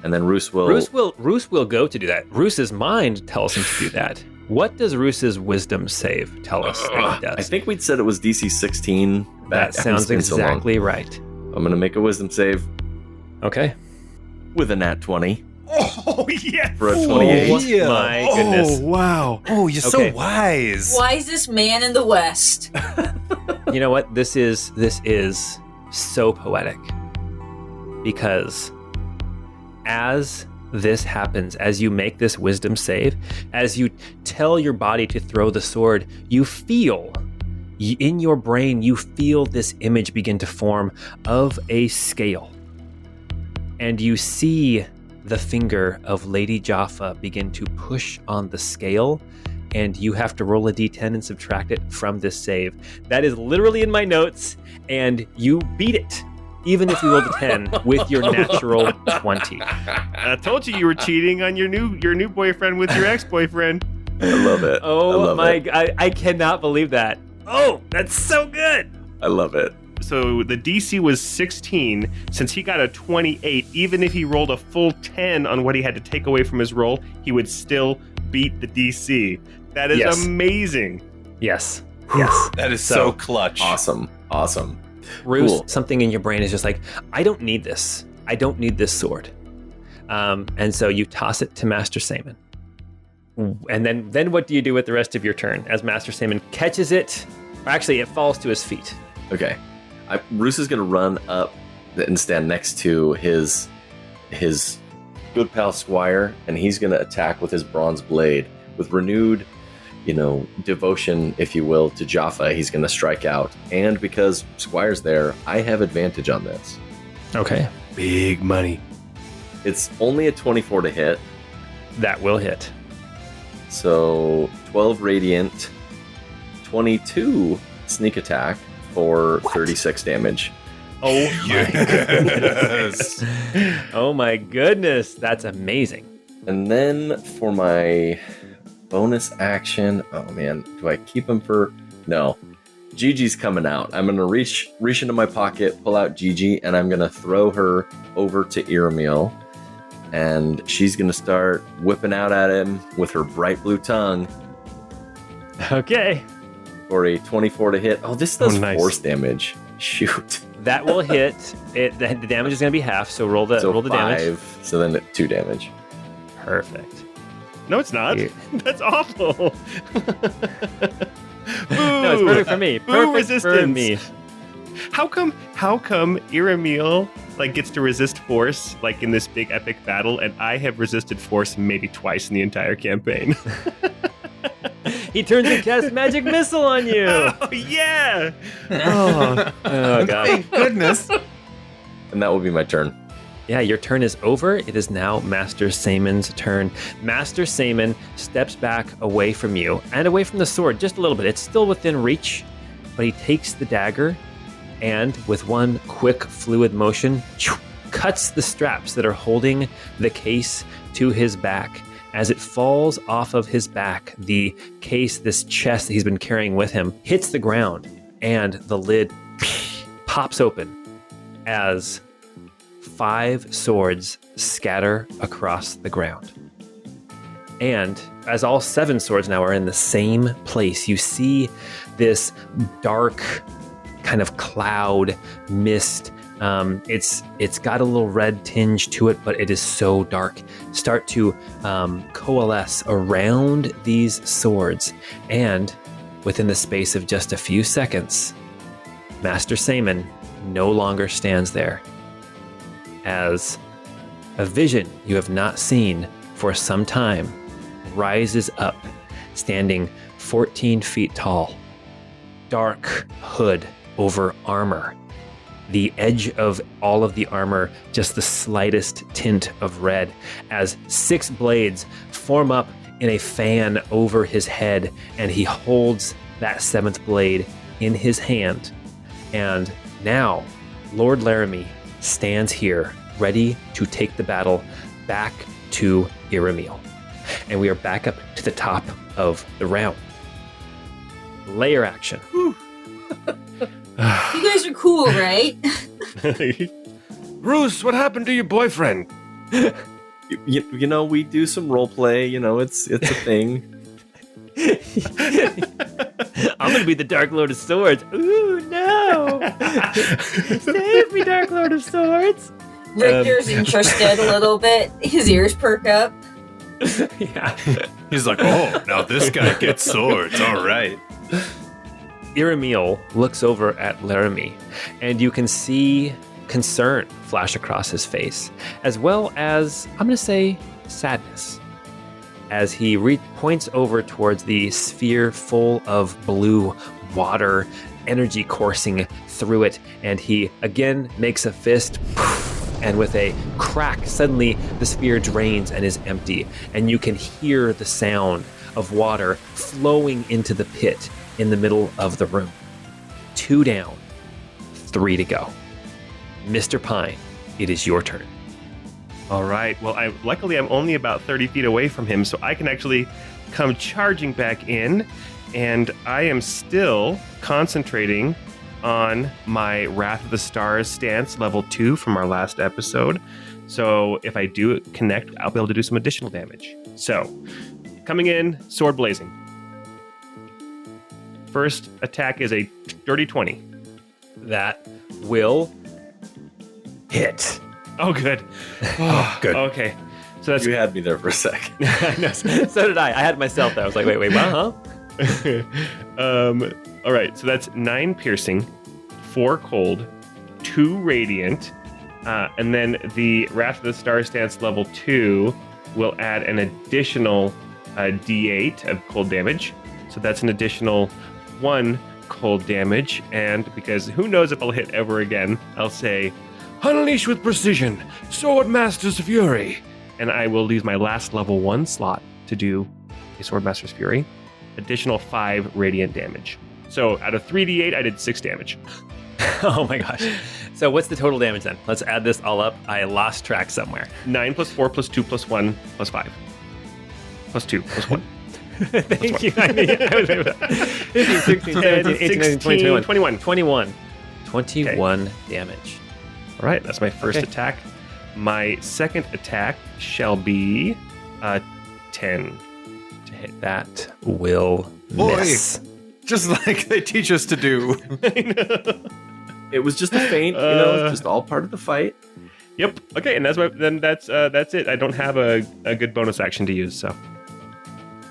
Speaker 3: And then Roos will go to do that. Roos's mind tells him to do that. What does Roos's wisdom save tell us that he does? I think we'd said it was DC 16.
Speaker 1: That sounds exactly right.
Speaker 3: I'm going to make a wisdom save.
Speaker 1: Okay.
Speaker 3: With a nat 20.
Speaker 2: Oh, yes!
Speaker 3: For a 28.
Speaker 1: Oh, yeah. My goodness.
Speaker 2: Oh, wow.
Speaker 5: Oh, you're so wise.
Speaker 4: Wisest man in the West.
Speaker 1: You know what? This is so poetic. Because as this happens, as you make this wisdom save, as you tell your body to throw the sword, you feel, in your brain, you feel this image begin to form of a scale. And you see the finger of Lady Jaffa begin to push on the scale, and you have to roll a d10 and subtract it from this save. That is literally in my notes, and you beat it. Even if you rolled a 10 with your natural 20.
Speaker 2: I told you were cheating on your new boyfriend with your ex-boyfriend.
Speaker 3: I love it.
Speaker 1: Oh my God. I cannot believe that. Oh, that's so good.
Speaker 3: I love it.
Speaker 2: So the DC was 16. Since he got a 28, even if he rolled a full 10 on what he had to take away from his roll, he would still beat the DC. That is amazing.
Speaker 1: Yes.
Speaker 5: That is so clutch.
Speaker 3: Awesome.
Speaker 1: Roos,
Speaker 3: Cool.
Speaker 1: something in your brain is just like, I don't need this. I don't need this sword. And so you toss it to Master Saman. And then what do you do with the rest of your turn as Master Saman catches it? Or actually, it falls to his feet.
Speaker 3: Okay. Roos is going to run up and stand next to his good pal Squire, and he's going to attack with his bronze blade. With renewed, devotion, if you will, to Jaffa, he's going to strike out. And because Squire's there, I have advantage on this.
Speaker 1: Okay.
Speaker 2: Big money.
Speaker 3: It's only a 24 to hit.
Speaker 1: That will hit.
Speaker 3: So 12 radiant, 22 sneak attack for 36 damage.
Speaker 1: Oh my goodness. Oh my goodness. That's amazing.
Speaker 3: And then for my bonus action, oh man, do I keep him for? No. Gigi's coming out. I'm going to reach into my pocket, pull out Gigi, and I'm going to throw her over to Iramiel. And she's going to start whipping out at him with her bright blue tongue.
Speaker 1: Okay.
Speaker 3: For a 24 to hit. Oh, this does
Speaker 2: nice.
Speaker 3: force damage. Shoot.
Speaker 1: That will hit. The damage is going to be half, so roll the damage.
Speaker 3: 5, so then 2 damage.
Speaker 1: Perfect.
Speaker 2: No, it's not.
Speaker 1: Yeah.
Speaker 2: That's awful.
Speaker 1: No, it's perfect for me. Perfect
Speaker 2: resistance.
Speaker 1: for me.
Speaker 2: How come Iramiel gets to resist force in this big epic battle, and I have resisted force maybe twice in the entire campaign?
Speaker 1: He turns and casts magic missile on you.
Speaker 2: Oh yeah!
Speaker 1: Oh god.
Speaker 5: Thank goodness.
Speaker 3: And that will be my turn.
Speaker 1: Yeah, your turn is over. It is now Master Saman's turn. Master Saman steps back away from you and away from the sword just a little bit. It's still within reach, but he takes the dagger and with one quick fluid motion, cuts the straps that are holding the case to his back. As it falls off of his back, the case, this chest that he's been carrying with him, hits the ground and the lid pops open as 5 swords scatter across the ground. And as all 7 swords now are in the same place, you see this dark kind of cloud mist. It's got a little red tinge to it, but it is so dark. Start to coalesce around these swords. And within the space of just a few seconds, Master Saman no longer stands there, as a vision you have not seen for some time rises up, standing 14 feet tall. Dark hood over armor. The edge of all of the armor, just the slightest tint of red, as 6 blades form up in a fan over his head, and he holds that 7th blade in his hand. And now, Lord Laramie stands here, ready to take the battle back to Iramiel. And we are back up to the top of the round. Layer action.
Speaker 4: You guys are cool, right?
Speaker 8: Bruce, what happened to your boyfriend?
Speaker 3: You know, we do some role play. You know, it's a thing.
Speaker 1: I'm gonna be the Dark Lord of Swords. Ooh, no! Save me, Dark Lord of Swords.
Speaker 4: Richter's interested a little bit. His ears perk up.
Speaker 1: Yeah.
Speaker 5: He's like, oh, now this guy gets swords. All right.
Speaker 1: Iramiel looks over at Laramie, and you can see concern flash across his face, as well as, I'm going to say, sadness, as he points over towards the sphere full of blue water, energy coursing through it, and he again makes a fist, and with a crack, suddenly the sphere drains and is empty, and you can hear the sound of water flowing into the pit in the middle of the room. 2 down, 3 to go. Mr. Pine, it is your turn.
Speaker 2: All right. Well, luckily I'm only about 30 feet away from him, so I can actually come charging back in, and I am still concentrating on my Wrath of the Stars stance, level 2 from our last episode. So if I do connect, I'll be able to do some additional damage. So, coming in, sword blazing. First attack is a dirty 20.
Speaker 1: That will hit.
Speaker 2: Oh, good.
Speaker 5: Oh, good.
Speaker 2: Okay. So that's
Speaker 3: You had me there for a sec.
Speaker 1: I know. So did I. I had myself there. I was like, wait, what, huh?
Speaker 2: all right. So that's 9 piercing, 4 cold, 2 radiant, and then the Wrath of the Star stance level 2 will add an additional D8 of cold damage. So that's an additional 1 cold damage, and because who knows if I'll hit ever again, I'll say,
Speaker 8: Unleash with precision, Swordmaster's Fury.
Speaker 2: and I will use my last level 1 slot to do a Swordmaster's Fury, additional 5 radiant damage. So out of 3d8, I did 6 damage.
Speaker 1: Oh my gosh. So what's the total damage then? Let's add this all up. I lost track somewhere.
Speaker 2: 9 plus 4 plus 2 plus 1 plus 5. Plus 2 plus 1.
Speaker 1: Thank you. I mean, 15, 16, 17, 18, 19, 20, 21. 21 damage.
Speaker 2: All right, that's my first
Speaker 1: Okay.
Speaker 2: attack. My second attack shall be 10 to hit.
Speaker 1: That will
Speaker 5: Boy.
Speaker 1: miss.
Speaker 5: Just like they teach us to do.
Speaker 3: It was just a feint, it's just all part of the fight.
Speaker 2: Yep. Okay, and that's it. I don't have a good bonus action to use, so.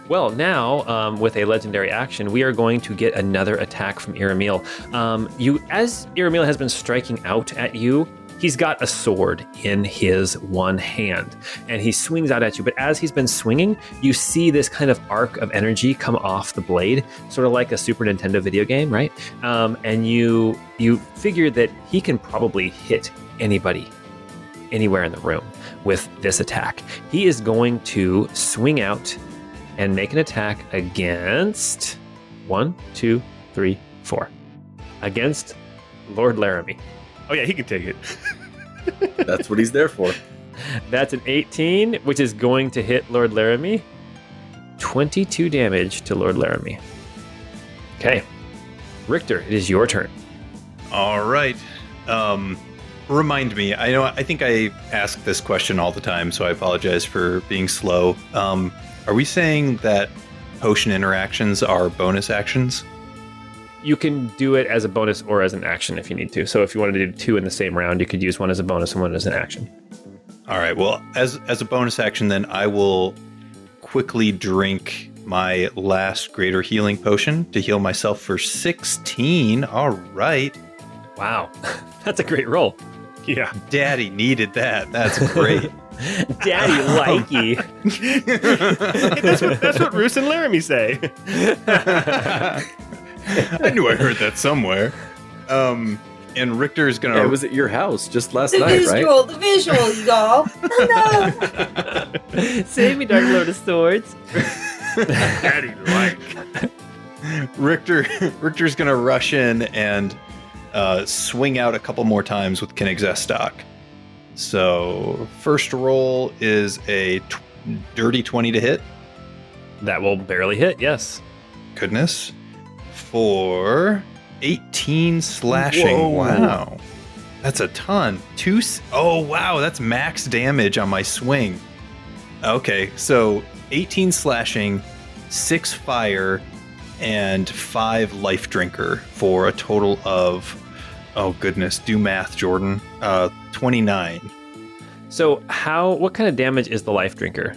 Speaker 1: Well, now with a legendary action, we are going to get another attack from Iramiel. As Iramiel has been striking out at you, he's got a sword in his one hand, and he swings out at you. But as he's been swinging, you see this kind of arc of energy come off the blade, sort of like a Super Nintendo video game, right? And you figure that he can probably hit anybody, anywhere in the room with this attack. He is going to swing out and make an attack against 1, 2, 3, 4. Against Lord Laramie.
Speaker 2: Oh yeah, he can take it.
Speaker 3: That's what he's there for.
Speaker 1: That's an 18, which is going to hit Lord Laramie. 22 damage to Lord Laramie. Okay. Richter, it is your turn.
Speaker 5: All right. Remind me. I think I ask this question all the time, so I apologize for being slow. Are we saying that potion interactions are bonus actions?
Speaker 1: You can do it as a bonus or as an action if you need to. So if you wanted to do 2 in the same round, you could use one as a bonus and one as an action.
Speaker 5: All right. Well, as a bonus action, then I will quickly drink my last greater healing potion to heal myself for 16. All right.
Speaker 1: Wow. That's a great roll.
Speaker 2: Yeah.
Speaker 5: Daddy needed that. That's great.
Speaker 1: Daddy likey.
Speaker 2: Hey, that's what Roos and Laramie say.
Speaker 5: I knew I heard that somewhere. And Richter is gonna.
Speaker 3: Yeah, it was at your house just last
Speaker 4: The
Speaker 3: night, right?
Speaker 4: the visual, y'all. No.
Speaker 1: Save me, Dark Lord of Swords.
Speaker 2: Daddy like.
Speaker 5: Richter's gonna rush in and swing out a couple more times with Kenigzestock. So first roll is a dirty 20 to hit.
Speaker 1: That will barely hit, yes.
Speaker 5: Goodness. For 18 slashing.
Speaker 2: Whoa.
Speaker 5: Wow. That's a ton. Oh, wow. That's max damage on my swing. Okay, so 18 slashing, 6 fire, and 5 life drinker for a total of, oh goodness, do math, Jordan. 29.
Speaker 1: So what kind of damage is the life drinker?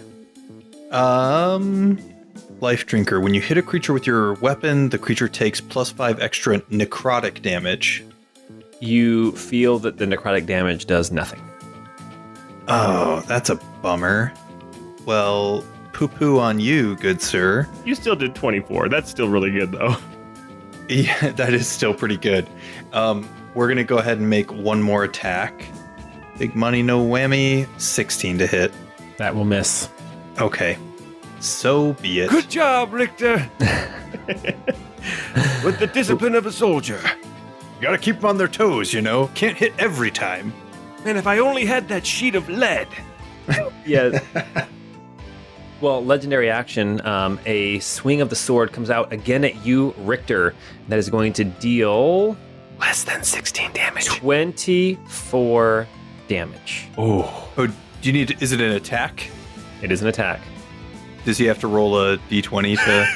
Speaker 5: Life drinker. When you hit a creature with your weapon, the creature takes +5 extra necrotic damage.
Speaker 1: You feel that the necrotic damage does nothing.
Speaker 5: Oh, that's a bummer. Well, poo-poo on you, good sir.
Speaker 2: You still did 24. That's still really good, though.
Speaker 5: Yeah, that is still pretty good. We're going to go ahead and make one more attack. Big money, no whammy. 16 to hit.
Speaker 1: That will miss.
Speaker 5: Okay. So be it.
Speaker 8: Good job, Richter. With the discipline of a soldier.
Speaker 5: You gotta keep them on their toes, you know? Can't hit every time.
Speaker 8: Man, if I only had that sheet of lead.
Speaker 1: Yeah. Well, legendary action, a swing of the sword comes out again at you, Richter. That is going to deal
Speaker 8: Less than 16 damage.
Speaker 1: 24 damage.
Speaker 5: Oh, do you need? Is it an attack?
Speaker 1: It is an attack.
Speaker 5: Does he have to roll a d20 to?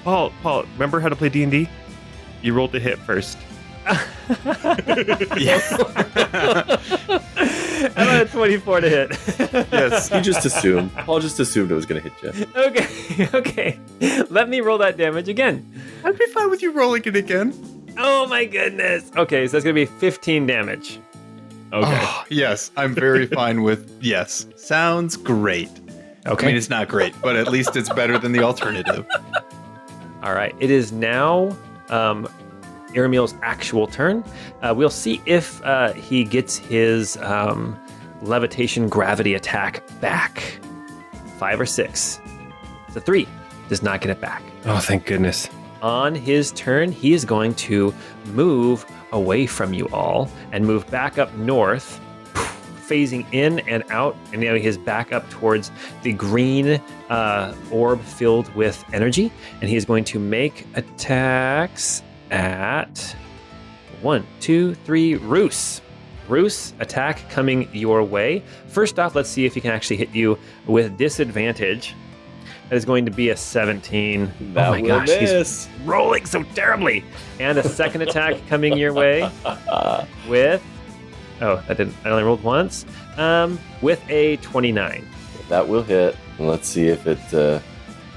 Speaker 2: Paul, remember how to play D&D? You rolled the hit first.
Speaker 5: Yeah.
Speaker 1: I'm at 24 to hit.
Speaker 5: Yes.
Speaker 3: You just assumed. Paul just assumed it was going to hit you.
Speaker 1: Okay. Let me roll that damage again.
Speaker 5: I'd be fine with you rolling it again.
Speaker 1: Oh my goodness. Okay, so that's going to be 15 damage.
Speaker 2: Okay.
Speaker 5: Oh, yes, I'm very fine with yes. Sounds great.
Speaker 1: Okay.
Speaker 5: I mean, it's not great, but at least it's better than the alternative.
Speaker 1: All right. It is now Iramiel's actual turn. We'll see if he gets his levitation gravity attack back. 5 or 6. The 3 does not get it back.
Speaker 2: Oh, thank goodness.
Speaker 1: On his turn, he is going to move away from you all and move back up north, phasing in and out, and now he is back up towards the green orb filled with energy, and he is going to make attacks at 1, 2, 3, Roos. Roos, attack coming your way. First off, let's see if he can actually hit you with disadvantage. That is going to be a 17.
Speaker 3: That
Speaker 1: oh my
Speaker 3: will
Speaker 1: gosh,
Speaker 3: miss.
Speaker 1: he's rolling so terribly. And a second attack coming your way with... Oh, I only rolled once. With a 29.
Speaker 3: That will hit. And let's see if it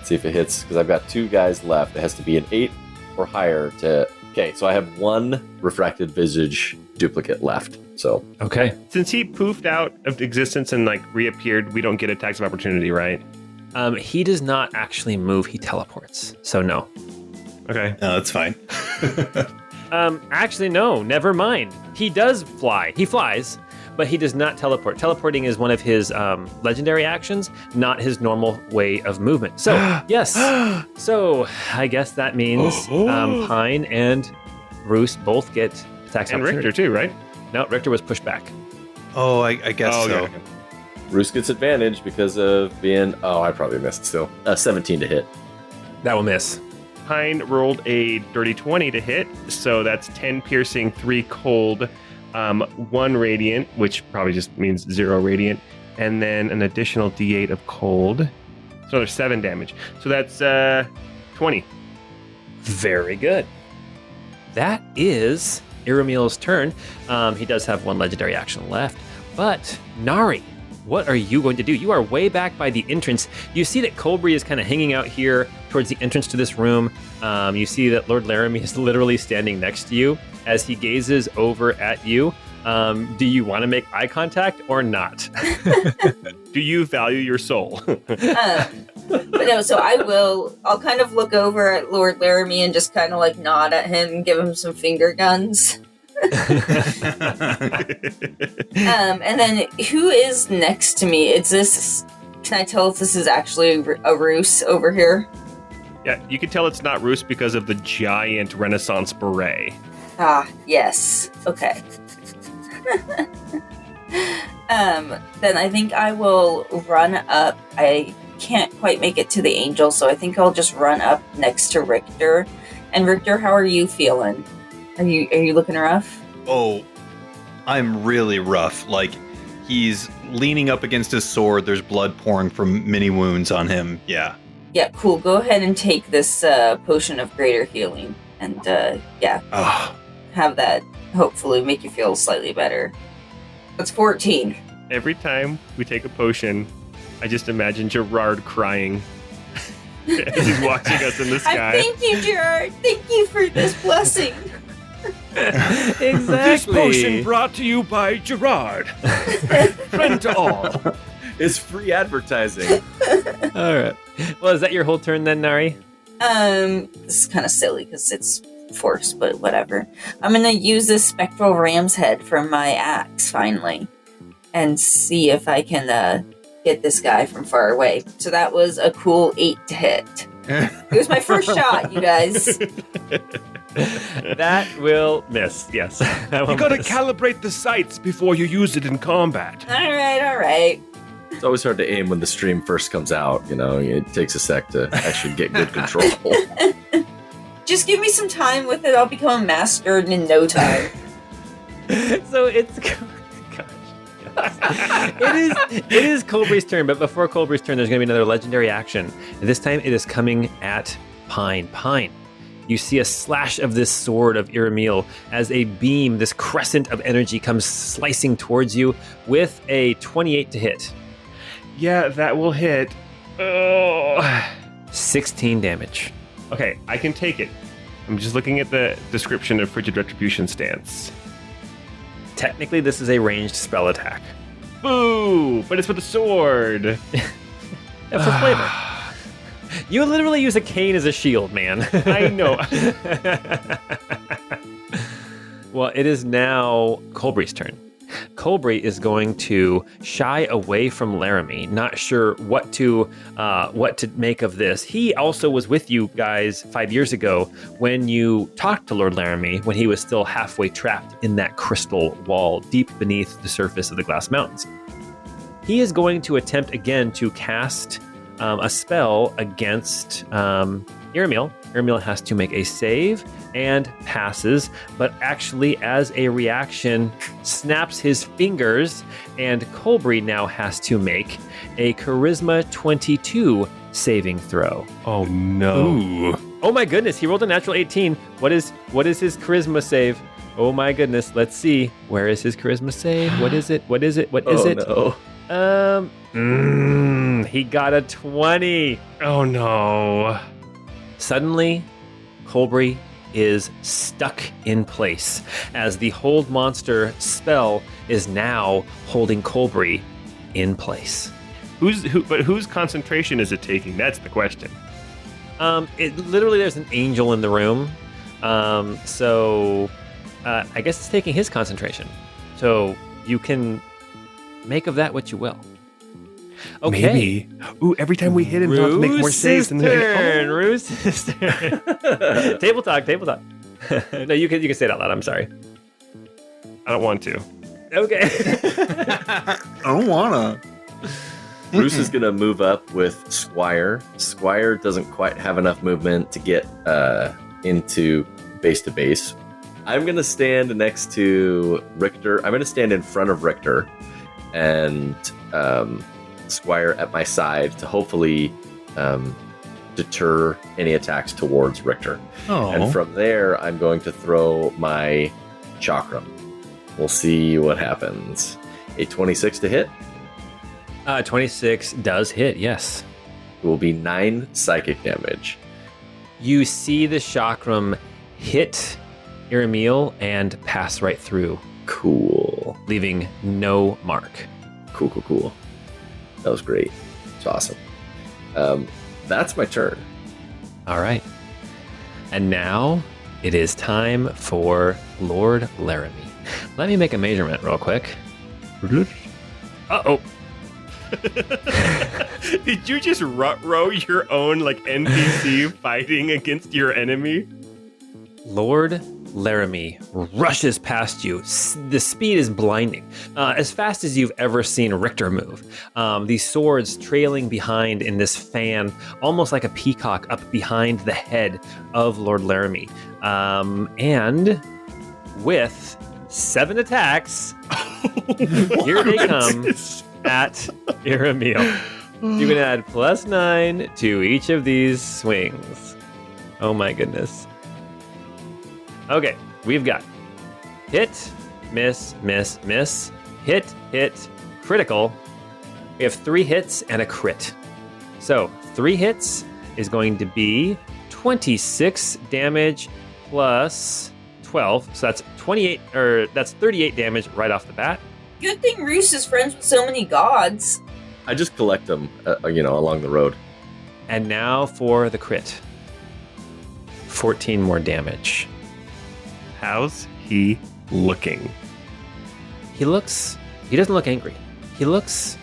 Speaker 3: hits, because I've got 2 guys left. It has to be an 8 or higher to... Okay, so I have 1 refracted visage duplicate left. So
Speaker 1: Okay.
Speaker 2: Since he poofed out of existence and reappeared, we don't get attacks of opportunity, right?
Speaker 1: He does not actually move. He teleports. So no.
Speaker 2: Okay.
Speaker 5: No, that's fine.
Speaker 1: Actually, no. Never mind. He does fly. He flies, but he does not teleport. Teleporting is one of his legendary actions, not his normal way of movement. So, yes. So, I guess that means Pine and Roos both get attacks of
Speaker 2: And
Speaker 1: opportunity.
Speaker 2: Richter too, right?
Speaker 1: No, Richter was pushed back.
Speaker 5: Oh, I guess so.
Speaker 2: okay.
Speaker 3: Roos gets advantage because of being... Oh, I probably missed still. 17 to hit.
Speaker 1: That will miss.
Speaker 2: Pine rolled a dirty 20 to hit, so that's 10 piercing, 3 cold, 1 radiant, which probably just means 0 radiant, and then an additional d8 of cold. So there's 7 damage. So that's 20.
Speaker 1: Very good. That is Iramiel's turn. He does have 1 legendary action left, but Nari, what are you going to do? You are way back by the entrance. You see that Colbury is kind of hanging out here towards the entrance to this room. You see that Lord Laramie is literally standing next to you as he gazes over at you. Do you want to make eye contact or not?
Speaker 2: Do you value your soul?
Speaker 4: But no, so I'll kind of look over at Lord Laramie and just kind of like nod at him and give him some finger guns. And then who is next to me? Can I tell if this is actually a Roos over here?
Speaker 2: Yeah, you can tell it's not Roos because of the giant Renaissance beret.
Speaker 4: Ah, yes. Okay. Then I think I will run up. I can't quite make it to the angel, so I think I'll just run up next to Richter. And Richter, how are you feeling? Are you looking rough?
Speaker 5: Oh, I'm really rough. Like, he's leaning up against his sword. There's blood pouring from many wounds on him. Yeah.
Speaker 4: Yeah, cool. Go ahead and take this potion of greater healing. And, have that hopefully make you feel slightly better. That's 14.
Speaker 2: Every time we take a potion, I just imagine Gerard crying as he's watching us in the sky.
Speaker 4: Thank you, Gerard. Thank you for this blessing.
Speaker 1: Exactly.
Speaker 8: This potion brought to you by Gerard. Friend to all.
Speaker 3: It's free advertising.
Speaker 1: All right. Well, is that your whole turn then, Nari?
Speaker 4: This is kind of silly because it's force, but whatever. I'm gonna use this spectral ram's head from my axe finally, and see if I can get this guy from far away. So that was a cool 8 to hit. It was my first shot, you guys.
Speaker 1: That will miss. Yes.
Speaker 8: You gotta calibrate the sights before you use it in combat.
Speaker 4: All right.
Speaker 3: It's always hard to aim when the stream first comes out. You know, it takes a sec to actually get good control.
Speaker 4: Just give me some time with it. I'll become a master in no time.
Speaker 1: So it's... It is Colbury's turn, but before Colbury's turn, there's going to be another legendary action. And this time it is coming at Pine. Pine, you see a slash of this sword of Iramiel as a beam, this crescent of energy comes slicing towards you with a 28 to hit.
Speaker 2: Yeah, that will hit. Oh.
Speaker 1: 16 damage.
Speaker 2: Okay, I can take it. I'm just looking at the description of Frigid Retribution stance.
Speaker 1: Technically, this is a ranged spell attack.
Speaker 2: Boo! But it's with a sword.
Speaker 1: For flavor. You literally use a cane as a shield, man.
Speaker 2: I know.
Speaker 1: Well, it is now Colbury's turn. Colbury is going to shy away from Laramie, not sure what to make of this. He also was with you guys 5 years ago when you talked to Lord Laramie when he was still halfway trapped in that crystal wall deep beneath the surface of the Glass Mountains. He is going to attempt again to cast a spell against Iramiel. Iramiel has to make a save and passes, but actually as a reaction snaps his fingers, and Colbury now has to make a Charisma 22 saving throw.
Speaker 2: Oh no.
Speaker 1: Ooh. Oh my goodness, he rolled a natural 18. What is his Charisma save? Oh my goodness, let's see. Where is his Charisma save? What is it?
Speaker 3: No.
Speaker 1: He got a 20.
Speaker 2: Oh no.
Speaker 1: Suddenly, Colbury is stuck in place as the Hold Monster spell is now holding Colbury in place.
Speaker 2: Whose concentration is it taking? That's the question.
Speaker 1: There's an angel in the room. So I guess it's taking his concentration. So you can make of that what you will. Okay.
Speaker 2: Maybe. Ooh, every time we hit him, he'll have to make more saves.
Speaker 1: Roos's turn. Table talk. No, you can say it out loud. I'm sorry.
Speaker 2: I don't want to.
Speaker 1: Okay.
Speaker 5: I don't wanna.
Speaker 3: Bruce is going to move up with Squire. Squire doesn't quite have enough movement to get into base to base. I'm going to stand next to Richter. I'm going to stand in front of Richter and Squire at my side to hopefully deter any attacks towards Richter.
Speaker 5: Oh.
Speaker 3: And from there, I'm going to throw my chakram. We'll see what happens. A 26 to hit.
Speaker 1: 26 does hit, yes.
Speaker 3: It will be 9 psychic damage.
Speaker 1: You see the chakram hit Iramiel and pass right through,
Speaker 3: Cool.
Speaker 1: leaving no mark.
Speaker 3: Cool. That was great. It's awesome. That's my turn.
Speaker 1: All right. And now it is time for Lord Laramie. Let me make a measurement real quick. Uh-oh.
Speaker 2: Did you just row your own like NPC fighting against your enemy?
Speaker 1: Lord Laramie rushes past you. The speed is blinding. As fast as you've ever seen Richter move. These swords trailing behind in this fan, almost like a peacock up behind the head of Lord Laramie. And with 7 attacks, here they come at Iramiel. You can add +9 to each of these swings. Oh my goodness. Okay, we've got hit, miss, miss, miss, hit, critical. We have 3 hits and a crit. So 3 hits is going to be 26 damage plus 12. So that's 28, or that's 38 damage right off the bat.
Speaker 4: Good thing Roos is friends with so many gods.
Speaker 3: I just collect them, along the road.
Speaker 1: And now for the crit. 14 more damage.
Speaker 2: How's he looking?
Speaker 1: He doesn't look angry. He looks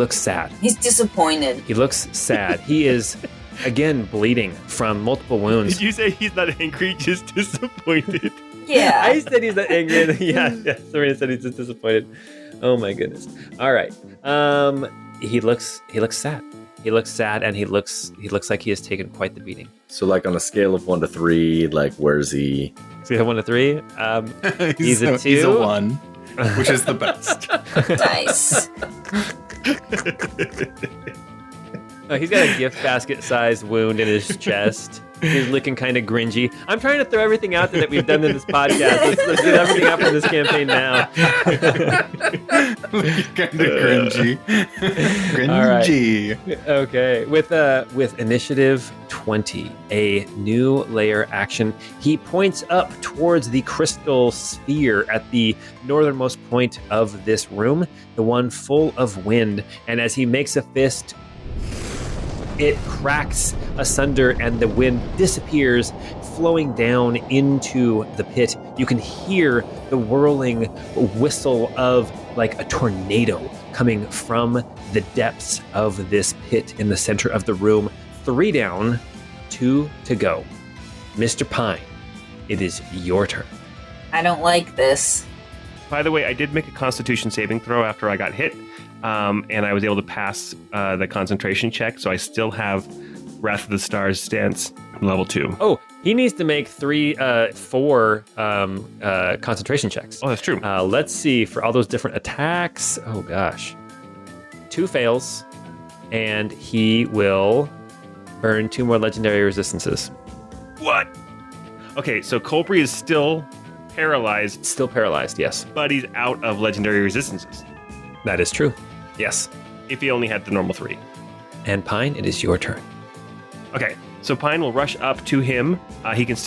Speaker 1: sad.
Speaker 4: He's disappointed.
Speaker 1: He looks sad. He is, again, bleeding from multiple wounds.
Speaker 2: Did you say he's not angry, just disappointed?
Speaker 4: Yeah.
Speaker 1: I said he's not angry. Yeah. Serena said he's just disappointed. Oh my goodness. All right. He looks sad. He looks sad, and he looks like he has taken quite the beating.
Speaker 3: So, like on a scale of 1 to 3, like where's he?
Speaker 1: So you have 1 to 3. He's a 2.
Speaker 5: He's a 1, which is the best.
Speaker 4: Nice.
Speaker 1: Oh, he's got a gift basket-sized wound in his chest. He's looking kind of gringy. I'm trying to throw everything out there that we've done in this podcast. Let's get everything out from this campaign now.
Speaker 5: Looking kind of cringy. Cringy.
Speaker 1: Right. Okay. With initiative 20, a new layer action, he points up towards the crystal sphere at the northernmost point of this room, the one full of wind. And as he makes a fist, it cracks asunder and the wind disappears, flowing down into the pit. You can hear the whirling whistle of like a tornado coming from the depths of this pit in the center of the room. 3 down, 2 to go. Mr. Pine, it is your turn.
Speaker 4: I don't like this.
Speaker 2: By the way, I did make a Constitution saving throw after I got hit, and I was able to pass the concentration check, so I still have Wrath of the Stars stance level 2.
Speaker 1: Oh, he needs to make 4 concentration checks.
Speaker 2: Oh, that's true.
Speaker 1: Let's see, for all those different attacks. Oh, gosh. 2 fails, and he will burn 2 more legendary resistances.
Speaker 2: What? Okay, so Colbury is still paralyzed,
Speaker 1: Still paralyzed, yes.
Speaker 2: but he's out of legendary resistances.
Speaker 1: That is true. Yes.
Speaker 2: If he only had the normal 3.
Speaker 1: And Pine, it is your turn.
Speaker 2: Okay, so Pine will rush up to him. He's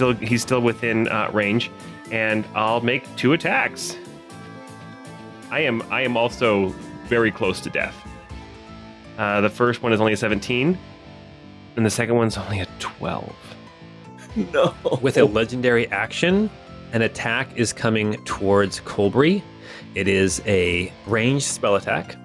Speaker 2: still within range, and I'll make 2 attacks. I am also very close to death. The first one is only a 17, and the second one's only a 12.
Speaker 3: No.
Speaker 1: With a legendary action, an attack is coming towards Colbury. It is a ranged spell attack.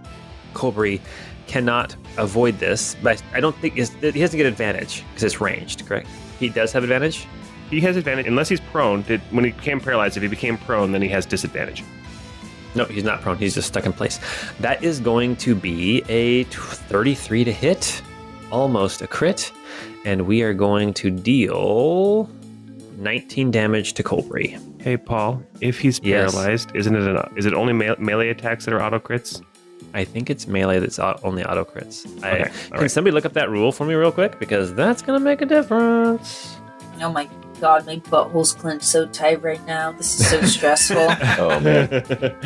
Speaker 1: Colbury cannot avoid this, but I don't think he doesn't get advantage because it's ranged, correct? He does have advantage?
Speaker 2: He has advantage unless he's prone. When he became paralyzed, if he became prone, then he has disadvantage.
Speaker 1: No, he's not prone. He's just stuck in place. That is going to be a 33 to hit, almost a crit, and we are going to deal 19 damage to Colbury.
Speaker 2: Hey, Paul, if he's
Speaker 1: Yes.
Speaker 2: paralyzed, is it only melee attacks that are auto crits?
Speaker 1: I think it's melee that's only auto crits.
Speaker 2: Okay, all
Speaker 1: Can
Speaker 2: right.
Speaker 1: somebody look up that rule for me real quick? Because that's going to make a difference.
Speaker 4: Oh my god, my butthole's clenched so tight right now. This is so stressful.
Speaker 3: Oh man.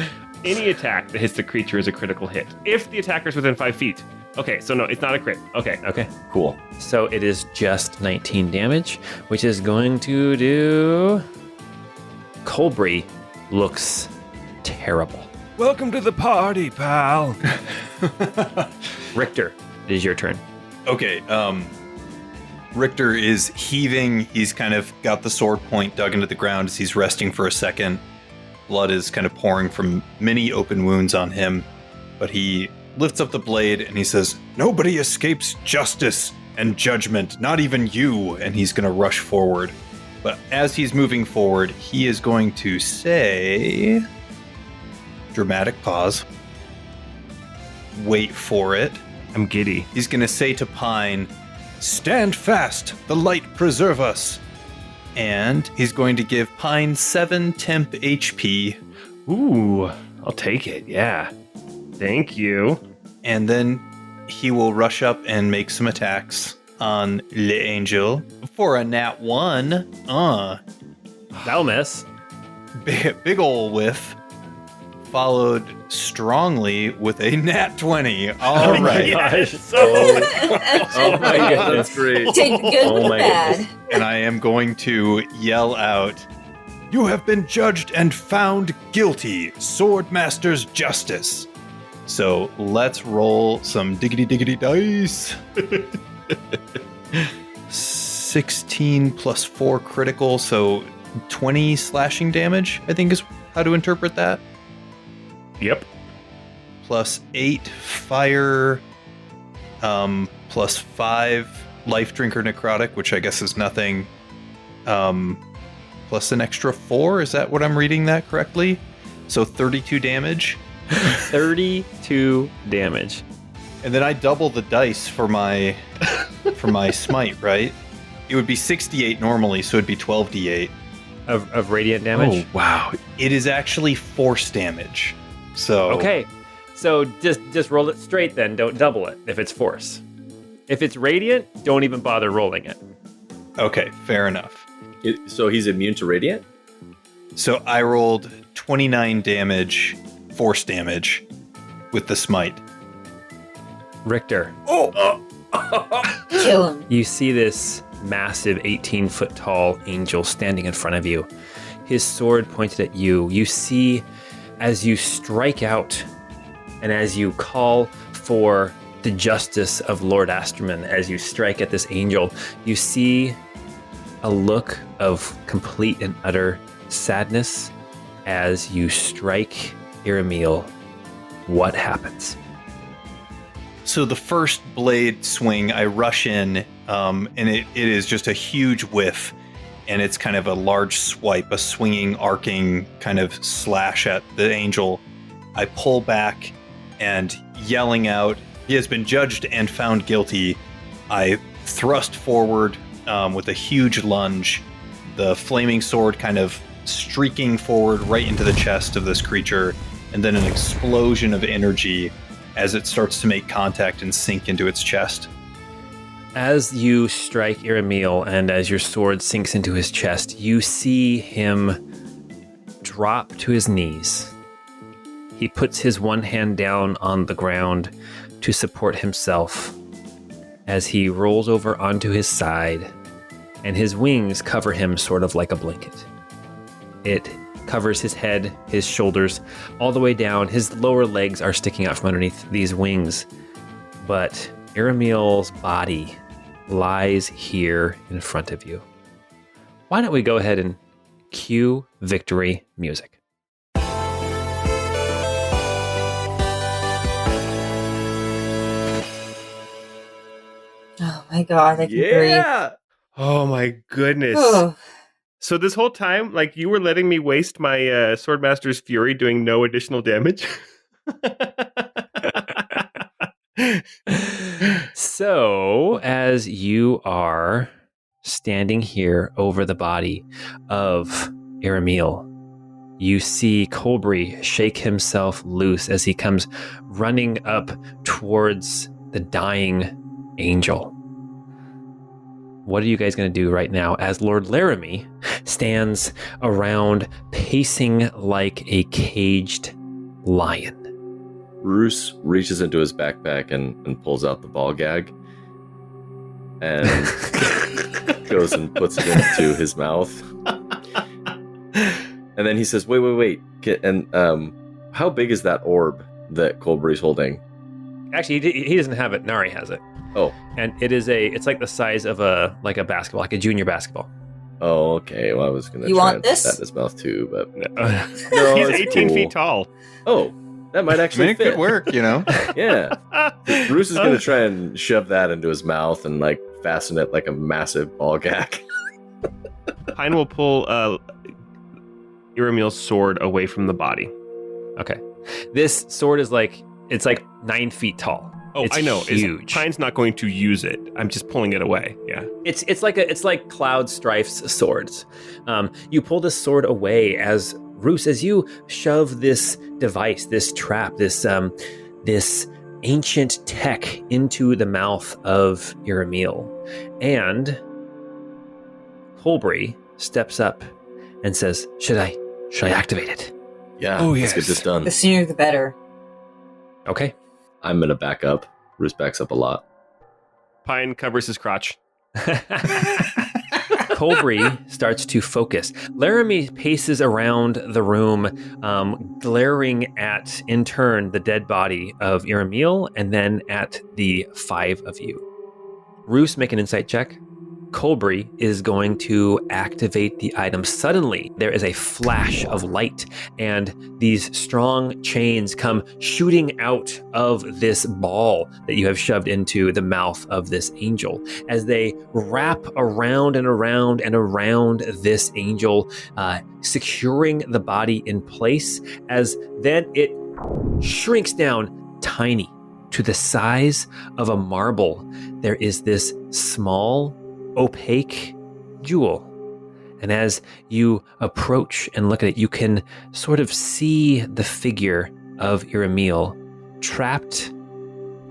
Speaker 2: Any attack that hits the creature is a critical hit. If the attacker is within 5 feet. Okay, so no, it's not a crit. Okay.
Speaker 1: Okay.
Speaker 3: Cool.
Speaker 1: So it is just 19 damage, which is going to do... Colbury looks terrible.
Speaker 8: Welcome to the party, pal.
Speaker 1: Richter, it is your turn.
Speaker 5: Okay, Richter is heaving. He's kind of got the sword point dug into the ground as he's resting for a second. Blood is kind of pouring from many open wounds on him, but he lifts up the blade and he says, "Nobody escapes justice and judgment, not even you." And he's going to rush forward. But as he's moving forward, he is going to say, dramatic pause, wait for it.
Speaker 2: I'm giddy.
Speaker 5: He's going to say to Pine, "Stand fast, the light preserve us." And he's going to give Pine 7 temp HP.
Speaker 2: Ooh, I'll take it. Yeah. Thank you.
Speaker 5: And then he will rush up and make some attacks on Le Angel for a nat 1.
Speaker 1: That'll miss.
Speaker 5: Big ol' whiff. Followed strongly with a nat 20. All right.
Speaker 1: Gosh.
Speaker 3: Oh my god, that's great.
Speaker 4: Take the good with the
Speaker 1: my
Speaker 4: bad.
Speaker 1: goodness.
Speaker 5: And I am going to yell out, "You have been judged and found guilty. Swordmaster's justice." So let's roll some diggity dice. 16 plus 4 critical, so 20 slashing damage, I think is how to interpret that.
Speaker 2: Yep.
Speaker 5: Plus 8 fire, plus 5 life drinker necrotic, which I guess is nothing, plus an extra 4. Is that what I'm reading that correctly? So 32 damage.
Speaker 1: 32 damage.
Speaker 5: And then I double the dice for my smite, right? It would be 68 normally, so it'd be 12d8.
Speaker 1: Of radiant damage?
Speaker 2: Oh, wow.
Speaker 5: It is actually force damage. So
Speaker 1: Okay, so just roll it straight then. Don't double it if it's force. If it's radiant, don't even bother rolling it.
Speaker 5: Okay, fair enough.
Speaker 3: So he's immune to radiant?
Speaker 5: So I rolled 29 damage, force damage, with the smite.
Speaker 1: Richter,
Speaker 4: Kill him.
Speaker 1: you see this massive 18-foot tall angel standing in front of you. His sword pointed at you. You see, as you strike out and as you call for the justice of Lord Asterman, as you strike at this angel, you see a look of complete and utter sadness as you strike Iramiel. What happens?
Speaker 5: So the first blade swing, I rush in, and it is just a huge whiff, and it's kind of a large swipe, a swinging, arcing kind of slash at the angel. I pull back, and yelling out, "He has been judged and found guilty," I thrust forward with a huge lunge, the flaming sword kind of streaking forward right into the chest of this creature, and then an explosion of energy as it starts to make contact and sink into its chest.
Speaker 1: As you strike Iramiel and as your sword sinks into his chest, you see him drop to his knees. He puts his one hand down on the ground to support himself as he rolls over onto his side, and his wings cover him sort of like a blanket. It covers his head, his shoulders, all the way down. His lower legs are sticking out from underneath these wings, but Iramiel's body lies here in front of you. Why don't we go ahead and cue victory music?
Speaker 4: Oh my god, I can breathe.
Speaker 2: Oh my goodness.
Speaker 4: Oh.
Speaker 2: So this whole time, like, you were letting me waste my Swordmaster's Fury doing no additional damage?
Speaker 1: So, as you are standing here over the body of Iramiel, you see Colbury shake himself loose as he comes running up towards the dying angel. What are you guys going to do right now as Lord Laramie stands around pacing like a caged lion.
Speaker 3: Roos reaches into his backpack and pulls out the ball gag and goes and puts it into his mouth. And then he says, wait. How big is that orb that Colbury's holding?
Speaker 1: Actually, he doesn't have it. Nari has it.
Speaker 3: Oh.
Speaker 1: And it's like the size of a basketball, like a junior basketball.
Speaker 3: Oh, okay. Well, I was going to
Speaker 4: You
Speaker 3: try
Speaker 4: want
Speaker 3: and put
Speaker 4: this?
Speaker 3: that in his mouth too, but
Speaker 2: No, he's
Speaker 3: it's
Speaker 2: 18
Speaker 3: cool.
Speaker 2: feet tall.
Speaker 3: Oh, that might
Speaker 5: I
Speaker 3: actually
Speaker 5: mean, it
Speaker 3: fit.
Speaker 5: could work, you know?
Speaker 3: Yeah. Bruce is going to try and shove that into his mouth and like fasten it like a massive ball gag.
Speaker 2: Pine will pull Iramiel's sword away from the body.
Speaker 1: Okay. This sword is like 9 feet tall.
Speaker 2: Oh,
Speaker 1: It's
Speaker 2: I know.
Speaker 1: huge.
Speaker 2: Pine's not going to use it. I'm just pulling it away. Yeah.
Speaker 1: It's like Cloud Strife's swords. You pull this sword away as Roos, as you shove this device, this trap, this ancient tech into the mouth of Iramiel. And Colbury steps up and says, Should I activate it?
Speaker 3: Yeah.
Speaker 2: Oh,
Speaker 3: Let's get
Speaker 2: yes.
Speaker 3: this done.
Speaker 4: The sooner the better.
Speaker 1: Okay.
Speaker 3: I'm going to back up. Bruce backs up a lot.
Speaker 2: Pine covers his crotch.
Speaker 1: Colbury starts to focus. Laramie paces around the room, glaring at, in turn, the dead body of Iramiel and then at the 5 of you. Roos, make an insight check. Colbury is going to activate the item. Suddenly, there is a flash of light, and these strong chains come shooting out of this ball that you have shoved into the mouth of this angel as they wrap around and around and around this angel, securing the body in place, as then it shrinks down tiny to the size of a marble. There is this small, opaque jewel. And as you approach and look at it, you can sort of see the figure of Iramiel trapped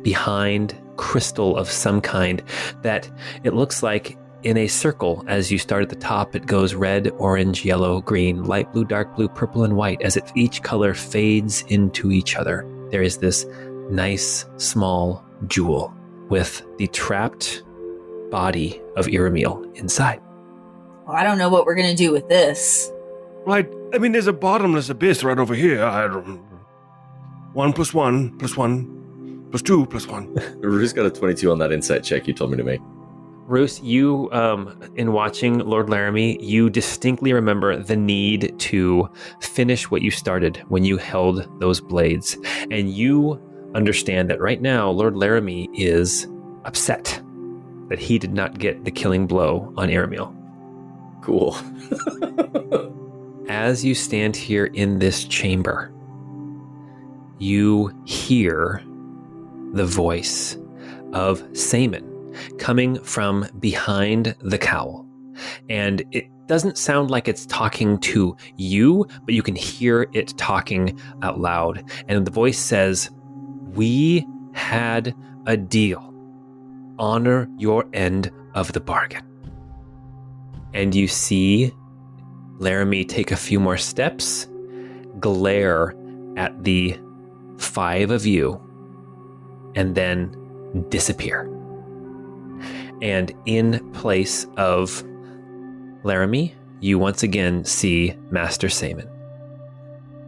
Speaker 1: behind crystal of some kind that it looks like in a circle. As you start at the top, it goes red, orange, yellow, green, light blue, dark blue, purple, and white. As each color fades into each other, there is this nice small jewel with the trapped body of Iramiel inside.
Speaker 4: Well, I don't know what we're going to do with this.
Speaker 8: Right. I mean, there's a bottomless abyss right over here. 1 + 1 + 1 + 2 + 1.
Speaker 3: Bruce got a 22 on that insight check you told me to make.
Speaker 1: Roos, you, in watching Lord Laramie, you distinctly remember the need to finish what you started when you held those blades. And you understand that right now, Lord Laramie is upset that he did not get the killing blow on Iramiel.
Speaker 3: Cool.
Speaker 1: As you stand here in this chamber, you hear the voice of Saman coming from behind the cowl. And it doesn't sound like it's talking to you, but you can hear it talking out loud. And the voice says, "We had a deal. Honor your end of the bargain." And you see Laramie take a few more steps, glare at the 5 of you, and then disappear. And in place of Laramie, you once again see Master Saman.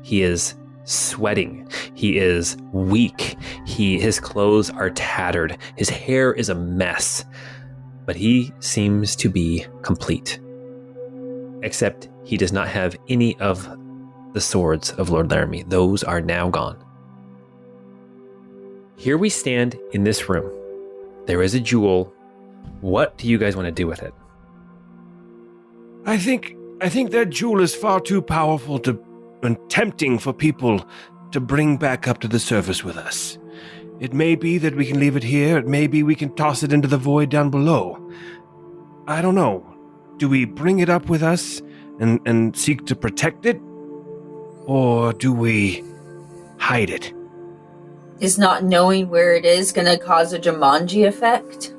Speaker 1: He is sweating. He is weak. His clothes are tattered. His hair is a mess. But he seems to be complete. Except he does not have any of the swords of Lord Laramie. Those are now gone. Here we stand in this room. There is a jewel. What do you guys want to do with it?
Speaker 8: I think that jewel is far too powerful and tempting for people to bring back up to the surface with us. It may be that we can leave it here. It may be we can toss it into the void down below. I don't know. Do we bring it up with us and seek to protect it? Or do we hide it?
Speaker 4: Is not knowing where it is going to cause a Jumanji effect?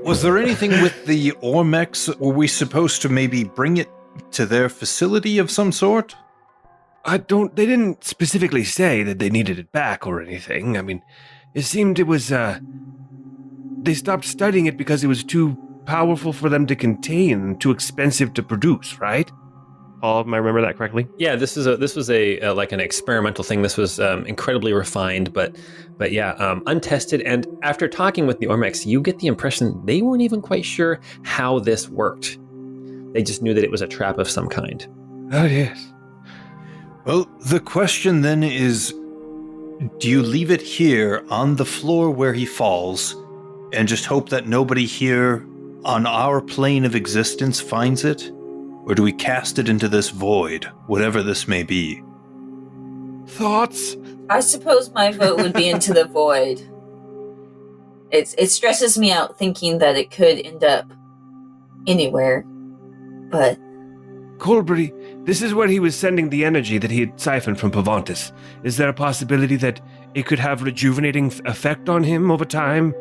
Speaker 5: Was there anything with the Ormex? Were we supposed to maybe bring it to their facility of some sort?
Speaker 8: They didn't specifically say that they needed it back or anything. I mean, it seemed it was, they stopped studying it because it was too powerful for them to contain and too expensive to produce, right?
Speaker 2: Paul, am I remember that correctly?
Speaker 1: Yeah, this was a like an experimental thing. This was incredibly refined, but yeah, untested. And after talking with the Ormex, you get the impression they weren't even quite sure how this worked. They just knew that it was a trap of some kind.
Speaker 8: Oh, yes.
Speaker 5: Well, the question then is, do you leave it here on the floor where he falls and just hope that nobody here on our plane of existence finds it? Or do we cast it into this void, whatever this may be?
Speaker 8: Thoughts?
Speaker 4: I suppose my vote would be into the void. It stresses me out thinking that it could end up anywhere, but...
Speaker 8: Colbury, this is where he was sending the energy that he had siphoned from Pavantis. Is there a possibility that it could have rejuvenating effect on him over time?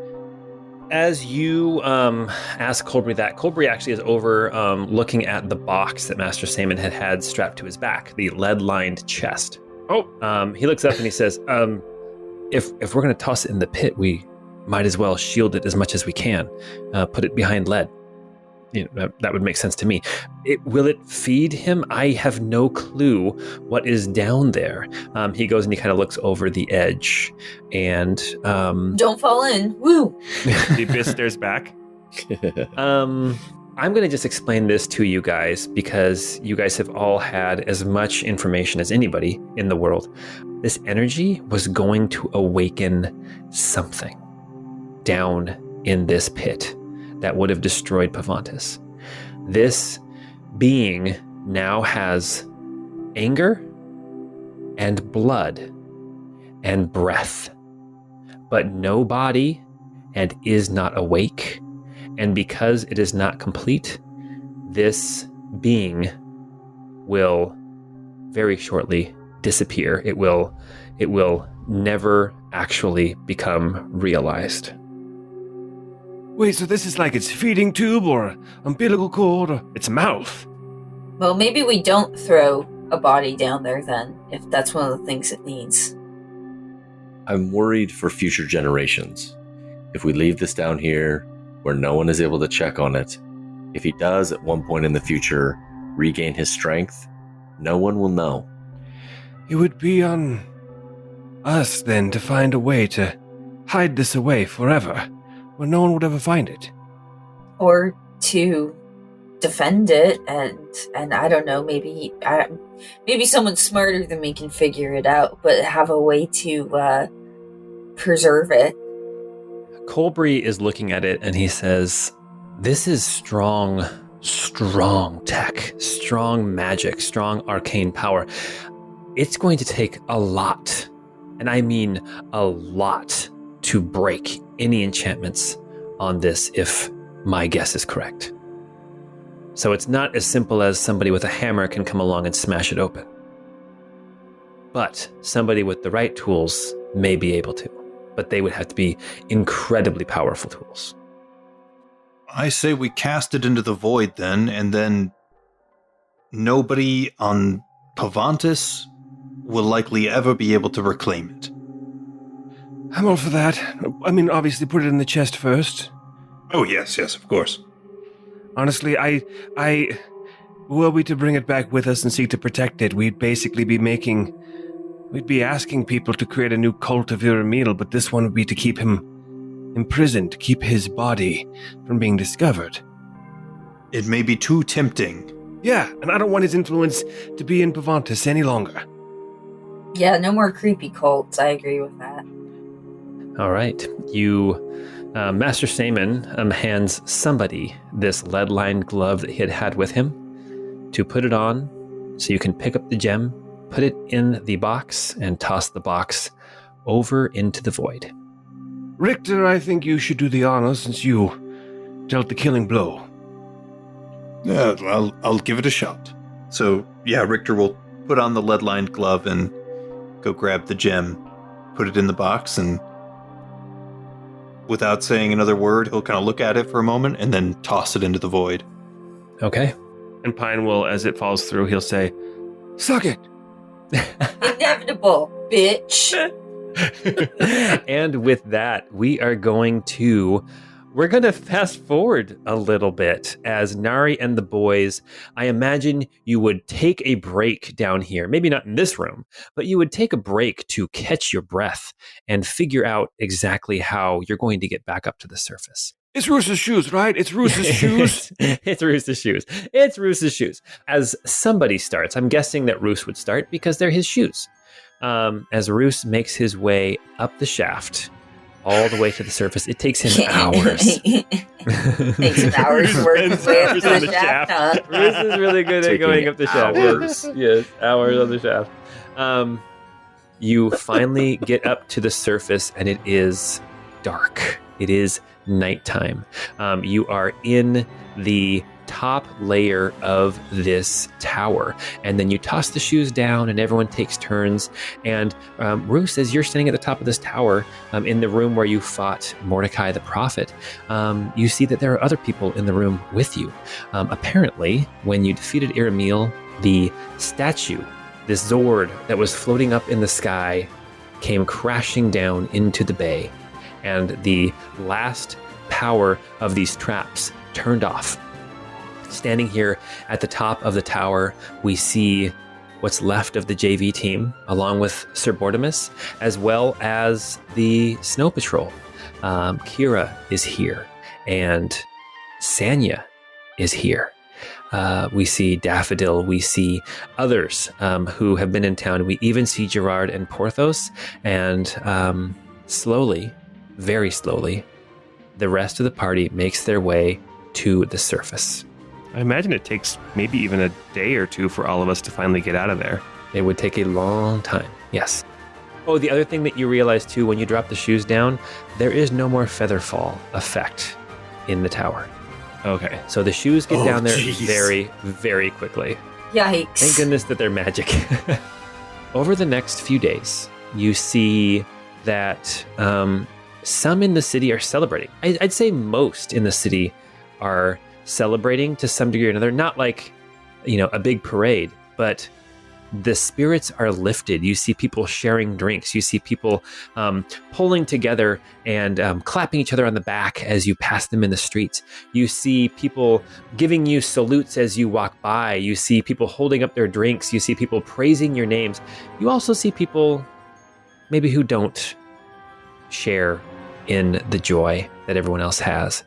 Speaker 1: As you ask Colbury that, Colbury actually is over looking at the box that Master Saman had strapped to his back, the lead-lined chest.
Speaker 8: Oh.
Speaker 1: He looks up and he says, if we're going to toss it in the pit, we might as well shield it as much as we can. Put it behind lead. You know, that would make sense to me. Will it feed him? I have no clue what is down there. He goes and he kind of looks over the edge and...
Speaker 4: Don't fall in. Woo!
Speaker 2: The abyss stares back.
Speaker 1: I'm going to just explain this to you guys because you guys have all had as much information as anybody in the world. This energy was going to awaken something down in this pit that would have destroyed Pavantis. This being now has anger and blood and breath, but no body and is not awake. And because it is not complete, this being will very shortly disappear. It will never actually become realized.
Speaker 8: Wait, so this is like its feeding tube or umbilical cord or its mouth?
Speaker 4: Well, maybe we don't throw a body down there then, if that's one of the things it needs.
Speaker 3: I'm worried for future generations. If we leave this down here where no one is able to check on it, if he does at one point in the future regain his strength, no one will know.
Speaker 8: It would be on us then to find a way to hide this away forever, where no one would ever find it.
Speaker 4: Or to defend it, and I don't know, maybe someone smarter than me can figure it out, but have a way to preserve it.
Speaker 1: Colbury is looking at it and he says, this is strong tech, strong magic, strong arcane power. It's going to take a lot, and I mean a lot, to break any enchantments on this if my guess is correct. So it's not as simple as somebody with a hammer can come along and smash it open. But somebody with the right tools may be able to. But they would have to be incredibly powerful tools.
Speaker 5: I say we cast it into the void then, and then nobody on Pavantis will likely ever be able to reclaim it.
Speaker 8: I'm all for that. I mean, obviously put it in the chest first.
Speaker 5: Oh, yes, of course.
Speaker 8: Honestly, were we to bring it back with us and seek to protect it, we'd basically we'd be asking people to create a new cult of Iramiel, but this one would be to keep him imprisoned, to keep his body from being discovered.
Speaker 5: It may be too tempting.
Speaker 8: Yeah, and I don't want his influence to be in Pavantis any longer.
Speaker 4: Yeah, no more creepy cults. I agree with that.
Speaker 1: All right. Master Saman hands somebody this lead-lined glove that he had with him to put it on so you can pick up the gem, put it in the box, and toss the box over into the void.
Speaker 8: Richter, I think you should do the honor since you dealt the killing blow.
Speaker 5: Yeah, I'll give it a shot. So, yeah, Richter will put on the lead-lined glove and go grab the gem, put it in the box, and without saying another word, he'll kind of look at it for a moment and then toss it into the void.
Speaker 1: Okay.
Speaker 2: And Pine will, as it falls through, he'll say,
Speaker 8: Suck it.
Speaker 4: Inevitable, bitch.
Speaker 1: And with that, we're going to fast forward a little bit as Nari and the boys, I imagine you would take a break down here, maybe not in this room, but you would take a break to catch your breath and figure out exactly how you're going to get back up to the surface.
Speaker 8: It's Roos's shoes, right? It's Roos's shoes.
Speaker 1: It's Roos's shoes. It's Roos's shoes. As somebody starts, I'm guessing that Roos would start because they're his shoes. As Roos makes his way up the shaft, all the way to the surface, it takes him hours.
Speaker 4: Takes him hours to work his way up to the shaft. Huh?
Speaker 1: Roos is really good at going up the shaft.
Speaker 3: Hours.
Speaker 1: Yes, hours on the shaft. You finally get up to the surface, and it is dark. It is nighttime. You are in the top layer of this tower, and then you toss the shoes down and everyone takes turns. And Roos, as you're standing at the top of this tower, in the room where you fought Mordecai the prophet, you see that there are other people in the room with you. Apparently, when you defeated Iramiel, the statue, this Zord that was floating up in the sky, came crashing down into the bay, and the last power of these traps turned off. Standing here at the top of the tower, we see what's left of the JV team, along with Sir Bortimus, as well as the Snow Patrol. Kira is here, and Sanya is here. We see Daffodil. We see others who have been in town. We even see Gerard and Porthos. And slowly, very slowly, the rest of the party makes their way to the surface.
Speaker 2: I imagine it takes maybe even a day or two for all of us to finally get out of there.
Speaker 1: It would take a long time, yes. Oh, the other thing that you realize too, when you drop the shoes down, there is no more featherfall effect in the tower.
Speaker 2: Okay.
Speaker 1: So the shoes get down there
Speaker 3: geez.
Speaker 1: very, very quickly.
Speaker 4: Yikes.
Speaker 1: Thank goodness that they're magic. Over the next few days, you see that some in the city are celebrating. I'd say most in the city are celebrating to some degree or another. Not like, a big parade, but the spirits are lifted. You see people sharing drinks. You see people pulling together and clapping each other on the back as you pass them in the streets. You see people giving you salutes as you walk by. You see people holding up their drinks. You see people praising your names. You also see people maybe who don't share in the joy that everyone else has.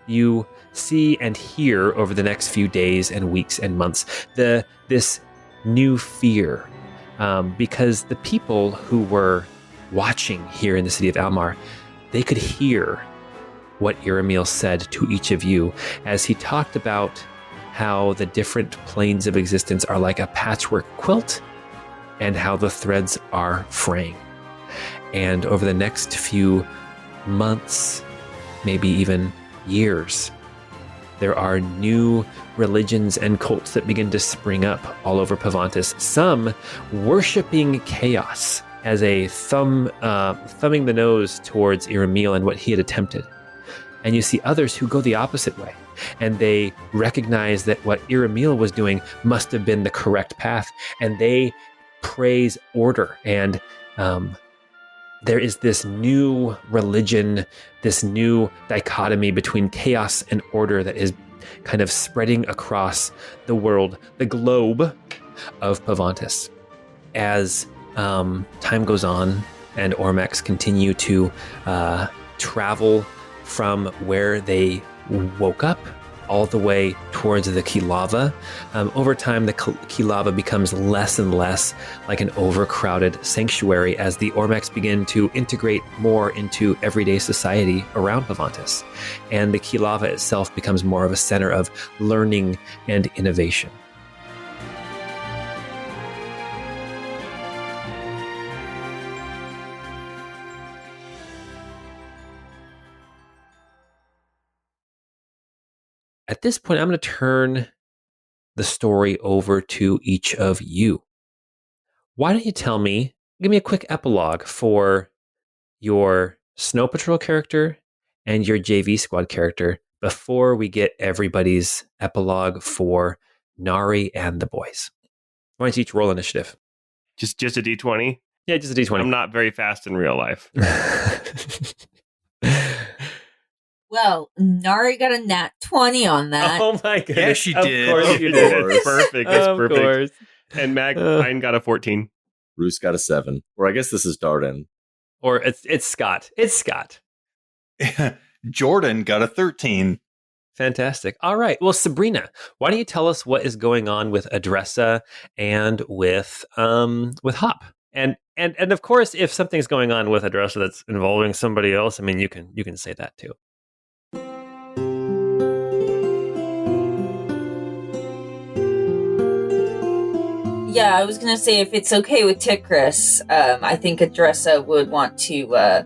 Speaker 1: You see and hear over the next few days and weeks and months this new fear, because the people who were watching here in the city of Almar, they could hear what Iramiel said to each of you as he talked about how the different planes of existence are like a patchwork quilt and how the threads are fraying. And over the next few months, maybe even years, there are new religions and cults that begin to spring up all over Pavantis. Some worshiping chaos as a thumbing the nose towards Iramiel and what he had attempted. And you see others who go the opposite way, and they recognize that what Iramiel was doing must have been the correct path, and they praise order. And there is this new religion, this new dichotomy between chaos and order that is kind of spreading across the world, the globe of Pavantis. As time goes on and Ormex continue to travel from where they woke up all the way towards the Kilava. Over time, the Kilava becomes less and less like an overcrowded sanctuary as the Ormex begin to integrate more into everyday society around Pavantis. And the Kilava itself becomes more of a center of learning and innovation. At this point, I'm going to turn the story over to each of you. Why don't you give me a quick epilogue for your Snow Patrol character and your JV Squad character before we get everybody's epilogue for Nari and the Boys. Why don't you each roll initiative?
Speaker 2: Just a D20?
Speaker 1: Yeah, just a D20.
Speaker 2: I'm not very fast in real life.
Speaker 4: Well, Nari got a nat 20 on that.
Speaker 1: Oh my goodness.
Speaker 5: Yeah, she did.
Speaker 1: Of course you did.
Speaker 2: It's perfect. It's
Speaker 1: Of
Speaker 2: perfect.
Speaker 1: course.
Speaker 2: And Pine got a 14.
Speaker 3: Bruce got a 7. Or I guess this is Darden.
Speaker 1: Or it's Scott. It's Scott.
Speaker 5: Jordan got a 13.
Speaker 1: Fantastic. All right. Well, Sabrina, why don't you tell us what is going on with Adressa and with Hop? And of course, if something's going on with Adressa that's involving somebody else, I mean, you can say that too.
Speaker 4: Yeah, I was gonna say if it's okay with Tikris, I think Adressa would want to. I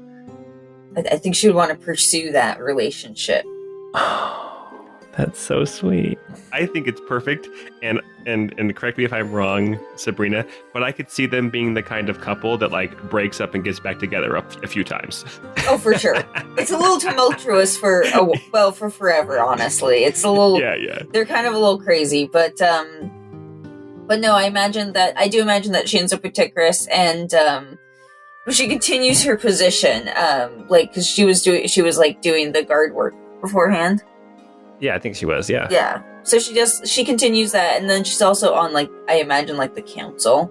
Speaker 4: think she would want to pursue that relationship.
Speaker 1: Oh, that's so sweet.
Speaker 2: I think it's perfect, and correct me if I'm wrong, Sabrina, but I could see them being the kind of couple that like breaks up and gets back together a few times.
Speaker 4: Oh, for sure. It's a little tumultuous for forever. Honestly, it's a little.
Speaker 2: Yeah.
Speaker 4: They're kind of a little crazy, but no, I do imagine that she ends up with Tikris, and she continues her position, because she was doing the guard work beforehand.
Speaker 1: Yeah, I think she was. Yeah.
Speaker 4: Yeah. So she continues that, and then she's also on I imagine the council,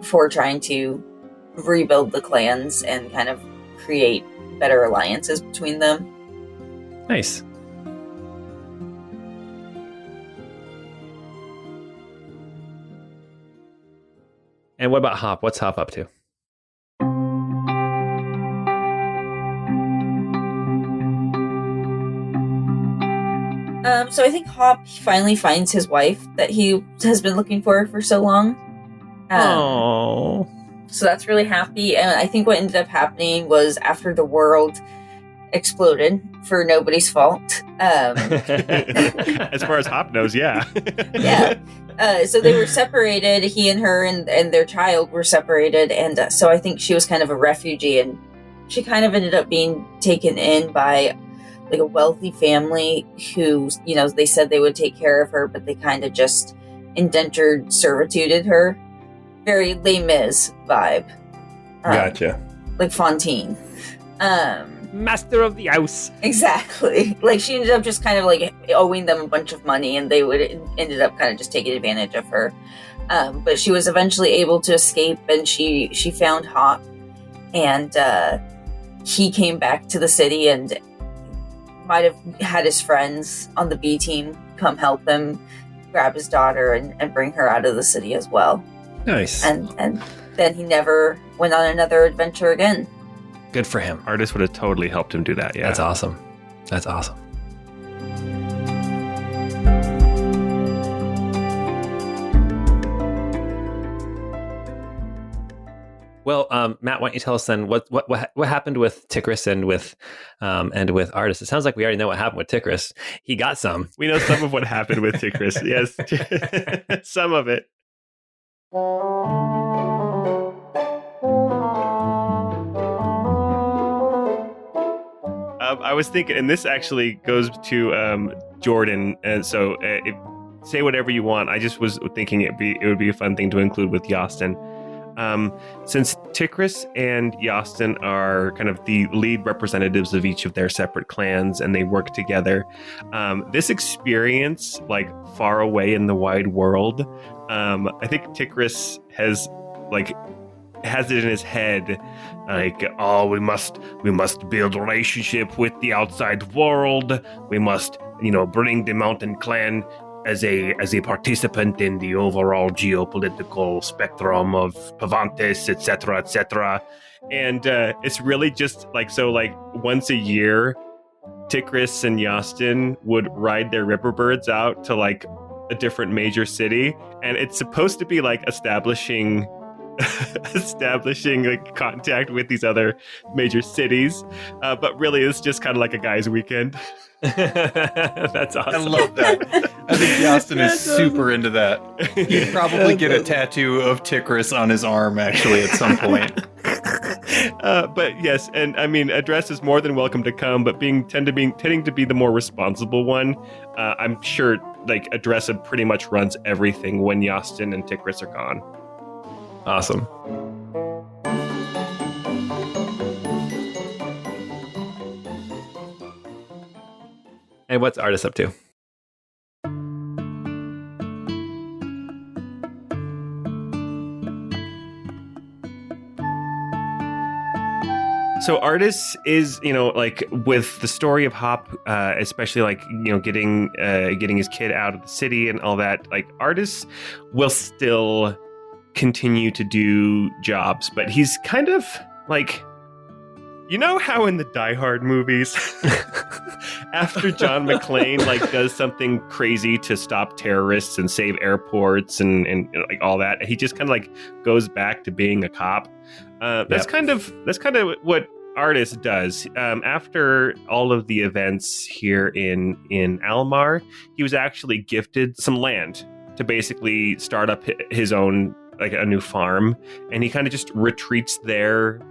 Speaker 4: for trying to rebuild the clans and kind of create better alliances between them.
Speaker 1: Nice. And what about Hop? What's Hop up to?
Speaker 4: So I think Hop finally finds his wife that he has been looking for so long.
Speaker 1: Oh.
Speaker 4: So that's really happy. And I think what ended up happening was after the world exploded for nobody's fault.
Speaker 2: As far as Hop knows, yeah.
Speaker 4: Yeah. So they were separated. He and her and their child were separated. And so I think she was kind of a refugee, and she kind of ended up being taken in by a wealthy family who, they said they would take care of her, but they kind of just indentured servituded her. Very Les Mis vibe.
Speaker 1: Gotcha.
Speaker 4: Like Fontaine.
Speaker 1: Master of the house.
Speaker 4: Exactly. She ended up just kind of owing them a bunch of money, and they ended up kind of just taking advantage of her. But she was eventually able to escape, and she found Hop, and he came back to the city and might have had his friends on the B team come help him grab his daughter and bring her out of the city as well.
Speaker 1: Nice.
Speaker 4: And then he never went on another adventure again.
Speaker 1: Good for him.
Speaker 2: Artist would have totally helped him do that. Yeah,
Speaker 1: That's awesome. That's awesome. Well, Matt, why don't you tell us then what happened with Tikris and with Artist? It sounds like we already know what happened with Tikris. He got some.
Speaker 2: We know some of what happened with Tikris. Yes, some of it. I was thinking, and this actually goes to Jordan, and so say whatever you want. I just was thinking it would be a fun thing to include with Yastin. Since Tikris and Yastin are kind of the lead representatives of each of their separate clans, and they work together, this experience, far away in the wide world, I think Tikris has it in his head, we must build a relationship with the outside world. We must, bring the Mountain Clan as a participant in the overall geopolitical spectrum of Pavantis, etc., etc. And it's really just once a year, Tikris and Yastin would ride their Ripperbirds out to a different major city, and it's supposed to be establishing contact with these other major cities, but really it's just kind of like a guy's weekend.
Speaker 1: That's awesome.
Speaker 5: I love that. I think Yastin is super into that. He'd probably get a tattoo of Tikris on his arm, actually, at some point.
Speaker 2: But yes, and I mean, Adress is more than welcome to come, but tending to be the more responsible one, I'm sure like Adressa pretty much runs everything when Yastin and Tikris are gone.
Speaker 1: Awesome. And what's Artis up to?
Speaker 2: So Artis is, like with the story of Hop, especially like, getting his kid out of the city and all that, like Artis will still continue to do jobs, but he's kind of like, how in the Die Hard movies, after John McClane like does something crazy to stop terrorists and save airports and like all that, he just kind of like goes back to being a cop. That's kind of what Artis does. After all of the events here in Almar, he was actually gifted some land to basically start up his own, like a new farm, and he kind of just retreats there,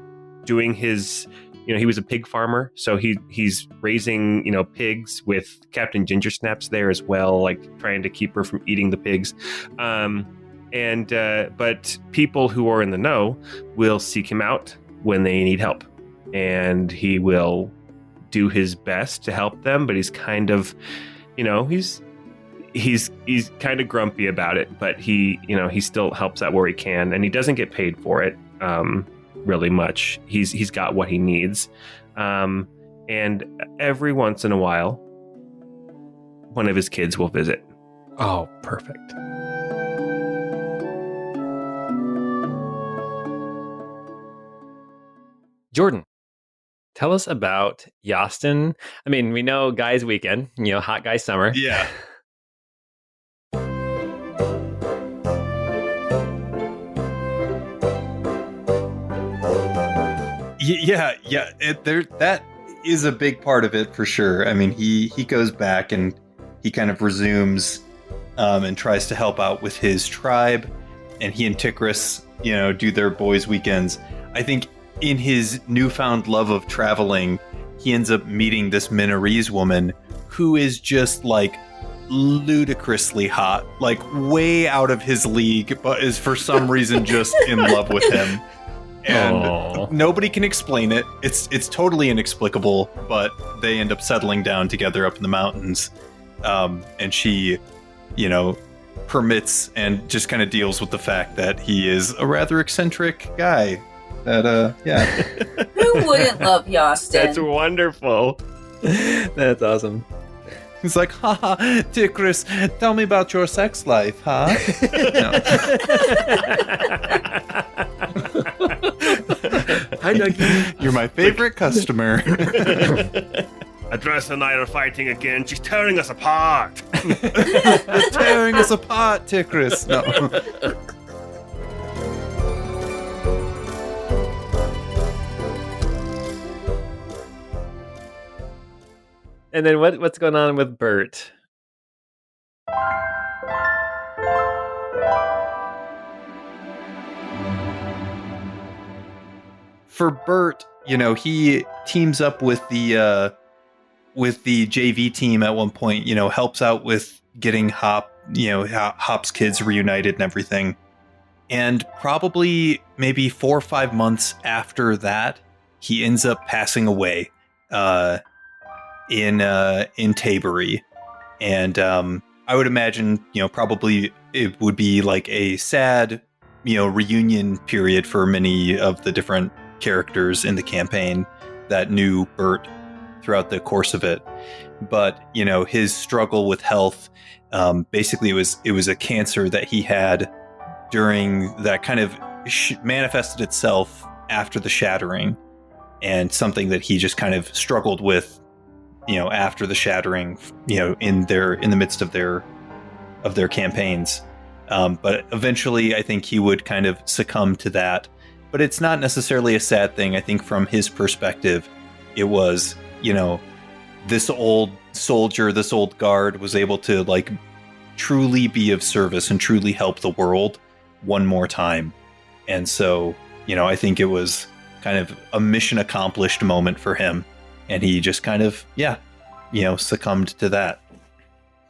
Speaker 2: doing his. He was a pig farmer, so he's raising pigs with Captain Gingersnaps there as well, like trying to keep her from eating the pigs. But people who are in the know will seek him out when they need help, and he will do his best to help them. But he's kind of, he's kind of grumpy about it. But he still helps out where he can, and he doesn't get paid for it really much. He's got what he needs, and every once in a while, one of his kids will visit.
Speaker 1: Oh, perfect. Jordan, tell us about Yastin. I mean, we know Guy's Weekend, Hot Guy Summer.
Speaker 5: Yeah. Yeah. That is a big part of it for sure. I mean, he goes back and he kind of resumes and tries to help out with his tribe, and he and Tikris, do their boys' weekends. I think in his newfound love of traveling, he ends up meeting this Minorese woman who is just like ludicrously hot, like way out of his league, but is for some reason just in love with him. And nobody can explain it. It's totally inexplicable, but they end up settling down together up in the mountains. And she, permits and just kind of deals with the fact that he is a rather eccentric guy. That
Speaker 4: Who wouldn't love Yastin?
Speaker 2: That's wonderful.
Speaker 1: That's awesome.
Speaker 5: He's like, haha, Tikris, tell me about your sex life, huh?
Speaker 1: Hi, Dougie.
Speaker 5: You're my favorite customer.
Speaker 8: Adressa and I are fighting again. She's tearing us apart.
Speaker 5: You're tearing us apart, Tikris. No.
Speaker 1: And then what's going on with Bert?
Speaker 5: For Bert, he teams up with the JV team at one point, helps out with getting Hop's kids reunited and everything. And probably maybe 4 or 5 months after that, he ends up passing away. In Tabery, and I would imagine probably it would be like a sad reunion period for many of the different characters in the campaign that knew Bert throughout the course of it. But his struggle with health, basically it was a cancer that he had during that kind of manifested itself after the shattering, and something that he just kind of struggled with after the shattering, in the midst of their campaigns. But eventually I think he would kind of succumb to that. But it's not necessarily a sad thing. I think from his perspective, it was, this old soldier, this old guard was able to like truly be of service and truly help the world one more time. And so, I think it was kind of a mission accomplished moment for him. And he just kind of, succumbed to that.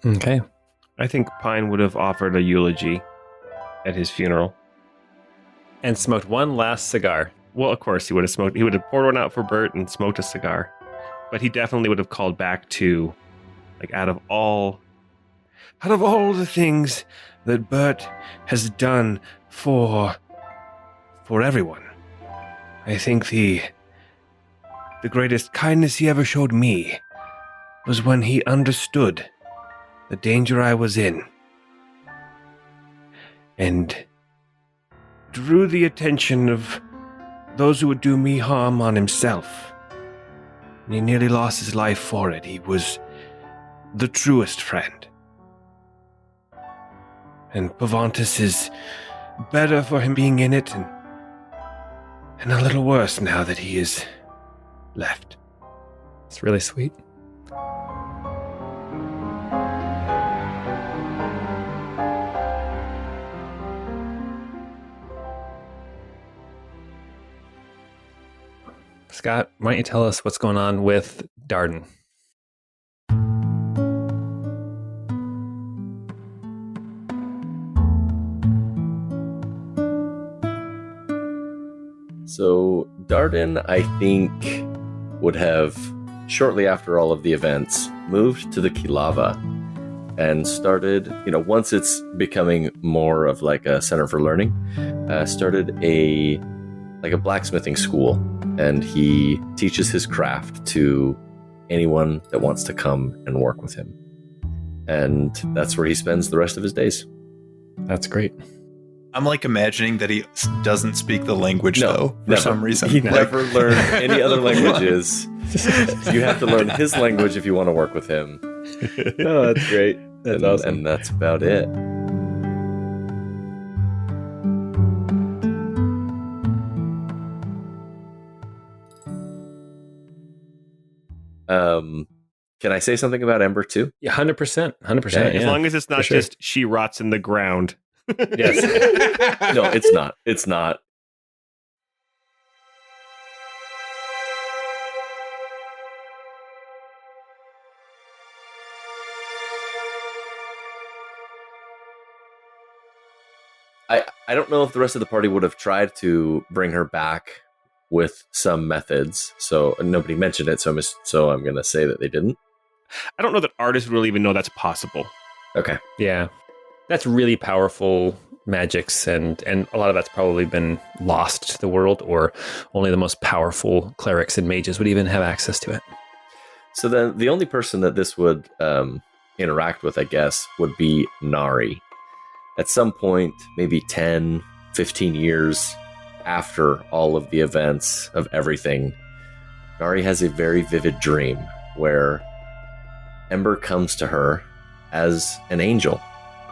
Speaker 1: Okay.
Speaker 2: I think Pine would have offered a eulogy at his funeral.
Speaker 1: And smoked one last cigar.
Speaker 2: Well, of course, he would have smoked. He would have poured one out for Bert and smoked a cigar. But he definitely would have called back to, like, out of all
Speaker 8: the things that Bert has done for everyone, I think the greatest kindness he ever showed me was when he understood the danger I was in and drew the attention of those who would do me harm on himself. And he nearly lost his life for it. He was the truest friend. And Pavantis is better for him being in it, and a little worse now that he is left.
Speaker 1: It's really sweet. Scott, why don't you tell us what's going on with Darden?
Speaker 3: So Darden, I think, would have, shortly after all of the events, moved to the Kilava and started, once it's becoming more of like a center for learning, started a blacksmithing school. And he teaches his craft to anyone that wants to come and work with him. And that's where he spends the rest of his days.
Speaker 1: That's great.
Speaker 5: I'm like imagining that he doesn't speak the lange though, for some reason.
Speaker 3: He never learned any other languages. You have to learn his language if you want to work with him.
Speaker 1: Oh, that's great. That's awesome.
Speaker 3: And that's about it. Can I say something about Ember too?
Speaker 1: Yeah, 100%. 100%.
Speaker 3: Yeah,
Speaker 2: as long as it's not just she rots in the ground.
Speaker 1: Yes.
Speaker 3: No, it's not. It's not. I don't know if the rest of the party would have tried to bring her back with some methods. So nobody mentioned it, so I'm going to say that they didn't.
Speaker 2: I don't know that artists really even know that's possible.
Speaker 3: Okay.
Speaker 1: Yeah. That's really powerful magics, and a lot of that's probably been lost to the world, or only the most powerful clerics and mages would even have access to it.
Speaker 3: So then the only person that this would interact with, I guess, would be Nari. At some point, maybe 10, 15 years after all of the events of everything, Nari has a very vivid dream where Ember comes to her as an angel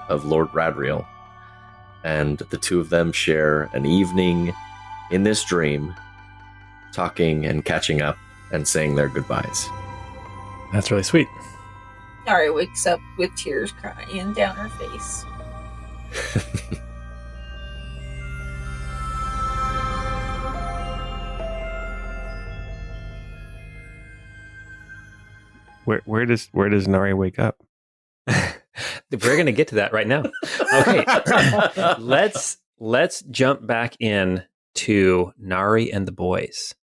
Speaker 3: of Lord Radriel, and the two of them share an evening in this dream, talking and catching up and saying their goodbyes.
Speaker 1: That's really sweet.
Speaker 4: Nari wakes up with tears crying down her face.
Speaker 2: Where does Nari wake up?
Speaker 1: We're going to get to that right now. Okay. Let's jump back in to Nari and the Boys.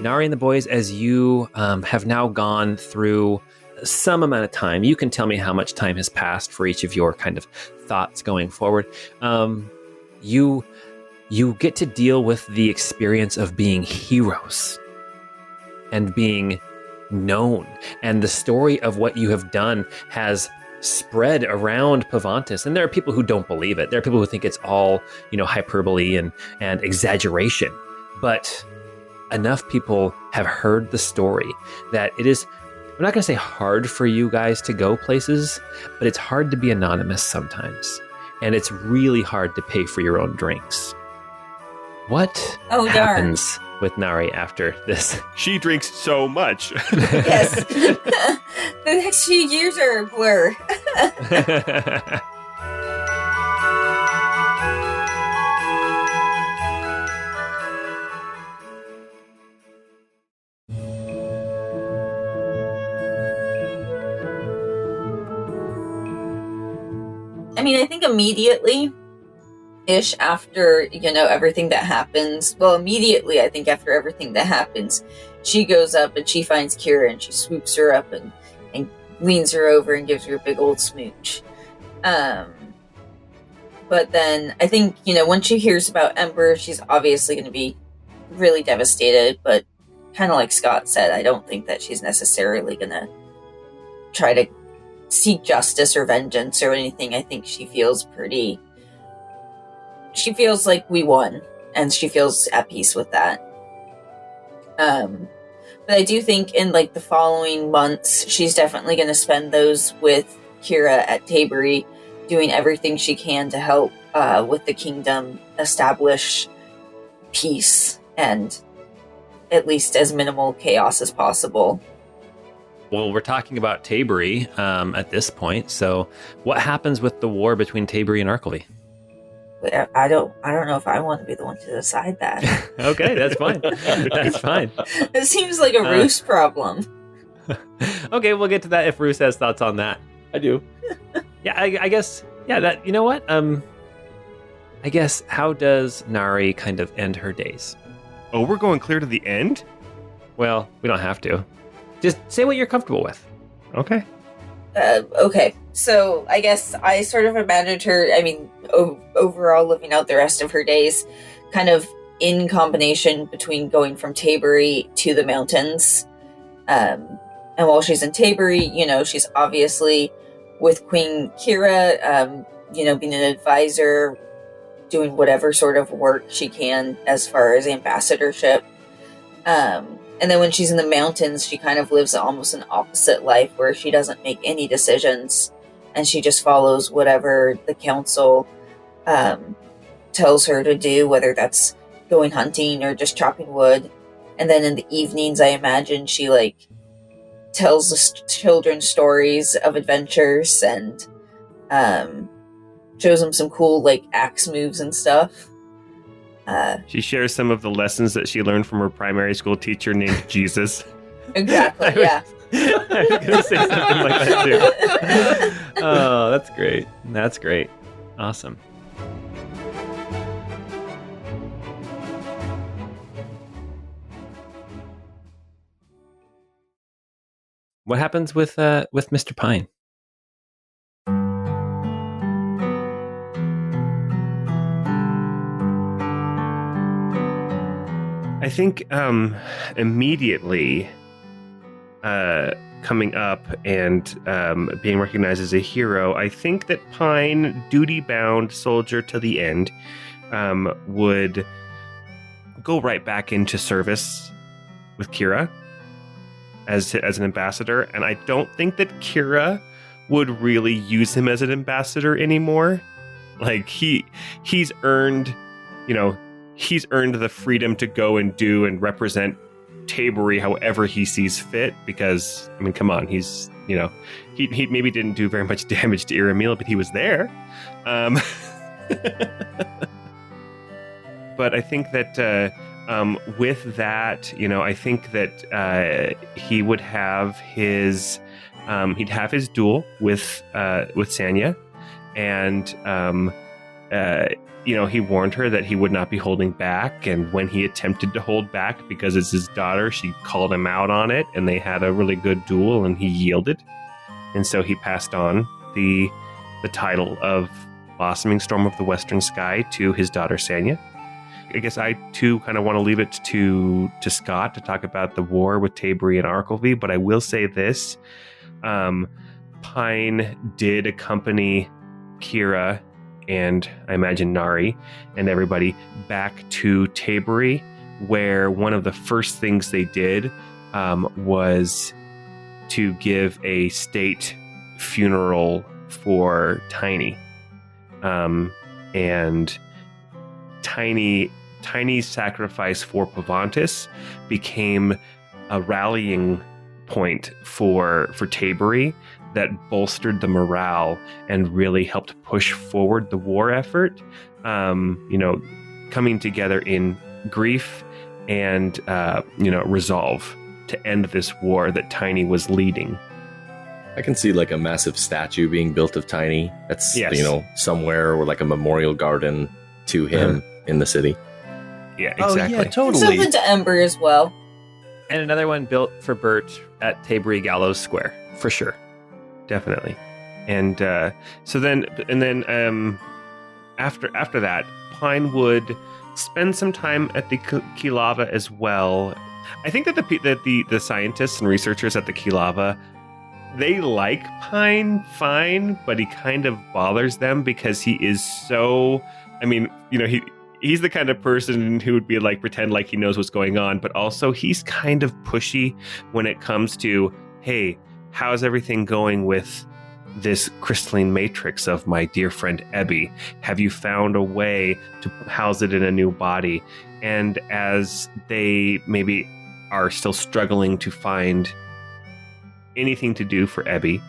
Speaker 1: Nari and the Boys, as you have now gone through some amount of time, you can tell me how much time has passed for each of your kind of thoughts going forward. You get to deal with the experience of being heroes and being known. And the story of what you have done has spread around Pavantis. And there are people who don't believe it. There are people who think it's all, hyperbole and exaggeration. But enough people have heard the story that it is, I'm not going to say hard for you guys to go places, but it's hard to be anonymous sometimes. And it's really hard to pay for your own drinks. What happens with Nari after this?
Speaker 2: She drinks so much.
Speaker 4: Yes. The next few years are a blur. I mean, I think immediately-ish after, everything that happens. Well, immediately, I think after everything that happens, she goes up and she finds Kira and she swoops her up and leans her over and gives her a big old smooch. But then I think, when she hears about Ember, she's obviously going to be really devastated, but kind of like Scott said, I don't think that she's necessarily going to try to seek justice or vengeance or anything. I think she feels like we won, and she feels at peace with that. But I do think in the following months, she's definitely going to spend those with Kira at Tabery, doing everything she can to help with the kingdom establish peace and at least as minimal chaos as possible.
Speaker 1: Well, we're talking about Tabery at this point. So, what happens with the war between Tabery and Arkelby?
Speaker 4: I don't know if I want to be the one to decide that.
Speaker 1: Okay, that's fine. That's fine.
Speaker 4: It seems like a Roos problem.
Speaker 1: Okay, we'll get to that if Roos has thoughts on that.
Speaker 3: I do.
Speaker 1: Yeah, I guess. Yeah, that. You know what? I guess, how does Nari kind of end her days?
Speaker 2: Oh, we're going clear to the end?
Speaker 1: Well, we don't have to. Just say what you're comfortable with.
Speaker 2: Okay.
Speaker 4: Okay, so I guess I sort of imagined her, overall living out the rest of her days kind of in combination between going from Tabery to the mountains. And while she's in Tabery, she's obviously with Queen Kira, being an advisor, doing whatever sort of work she can as far as ambassadorship. And then when she's in the mountains, she kind of lives almost an opposite life where she doesn't make any decisions and she just follows whatever the council tells her to do, whether that's going hunting or just chopping wood. And then in the evenings, I imagine she tells the children stories of adventures and shows them some cool axe moves and stuff.
Speaker 2: She shares some of the lessons that she learned from her primary school teacher named Jesus.
Speaker 4: Exactly, yeah.
Speaker 1: I was going to say something like that too. Oh, that's great. That's great. Awesome. What happens with Mr. Pine?
Speaker 2: I think immediately coming up and being recognized as a hero, I think that Pine, duty-bound soldier to the end, would go right back into service with Kira as an ambassador. And I don't think that Kira would really use him as an ambassador anymore. He's earned, he's earned the freedom to go and do and represent Tabery however he sees fit, because, come on, he's, he maybe didn't do very much damage to Iramiel, but he was there. But I think that with that, I think that he would have his, he'd have his duel with Sanya, and he warned her that he would not be holding back. And when he attempted to hold back because it's his daughter, she called him out on it, and they had a really good duel, and he yielded. And so he passed on the title of Blossoming Storm of the Western Sky to his daughter Sanya. I guess I too kind of want to leave it to Scott to talk about the war with Tabery and Arkelby, but I will say this: Pine did accompany Kira and I imagine Nari and everybody back to Tabery, where one of the first things they did was to give a state funeral for Tiny. And Tiny's sacrifice for Pavantis became a rallying point for Tabery that bolstered the morale and really helped push forward the war effort, coming together in grief and resolve to end this war that Tiny was leading.
Speaker 3: I can see like a massive statue being built of Tiny. That's,
Speaker 2: Yes.
Speaker 3: somewhere, or like a memorial garden to him in the city.
Speaker 2: Yeah,
Speaker 5: Oh,
Speaker 2: exactly.
Speaker 5: yeah, totally.
Speaker 4: Something to Ember as well.
Speaker 1: And another one built for Bert at Tabery Gallows Square, for sure.
Speaker 2: Definitely. And after that, Pine would spend some time at the Kilava as well. I think that the scientists and researchers at the Kilava, they like Pine fine, but he kind of bothers them because he is so. I mean, he's the kind of person who would be like pretend like he knows what's going on, but also he's kind of pushy when it comes to, hey, how's everything going with this crystalline matrix of my dear friend Ebby? Have you found a way to house it in a new body? And as they maybe are still struggling to find anything to do for Ebby,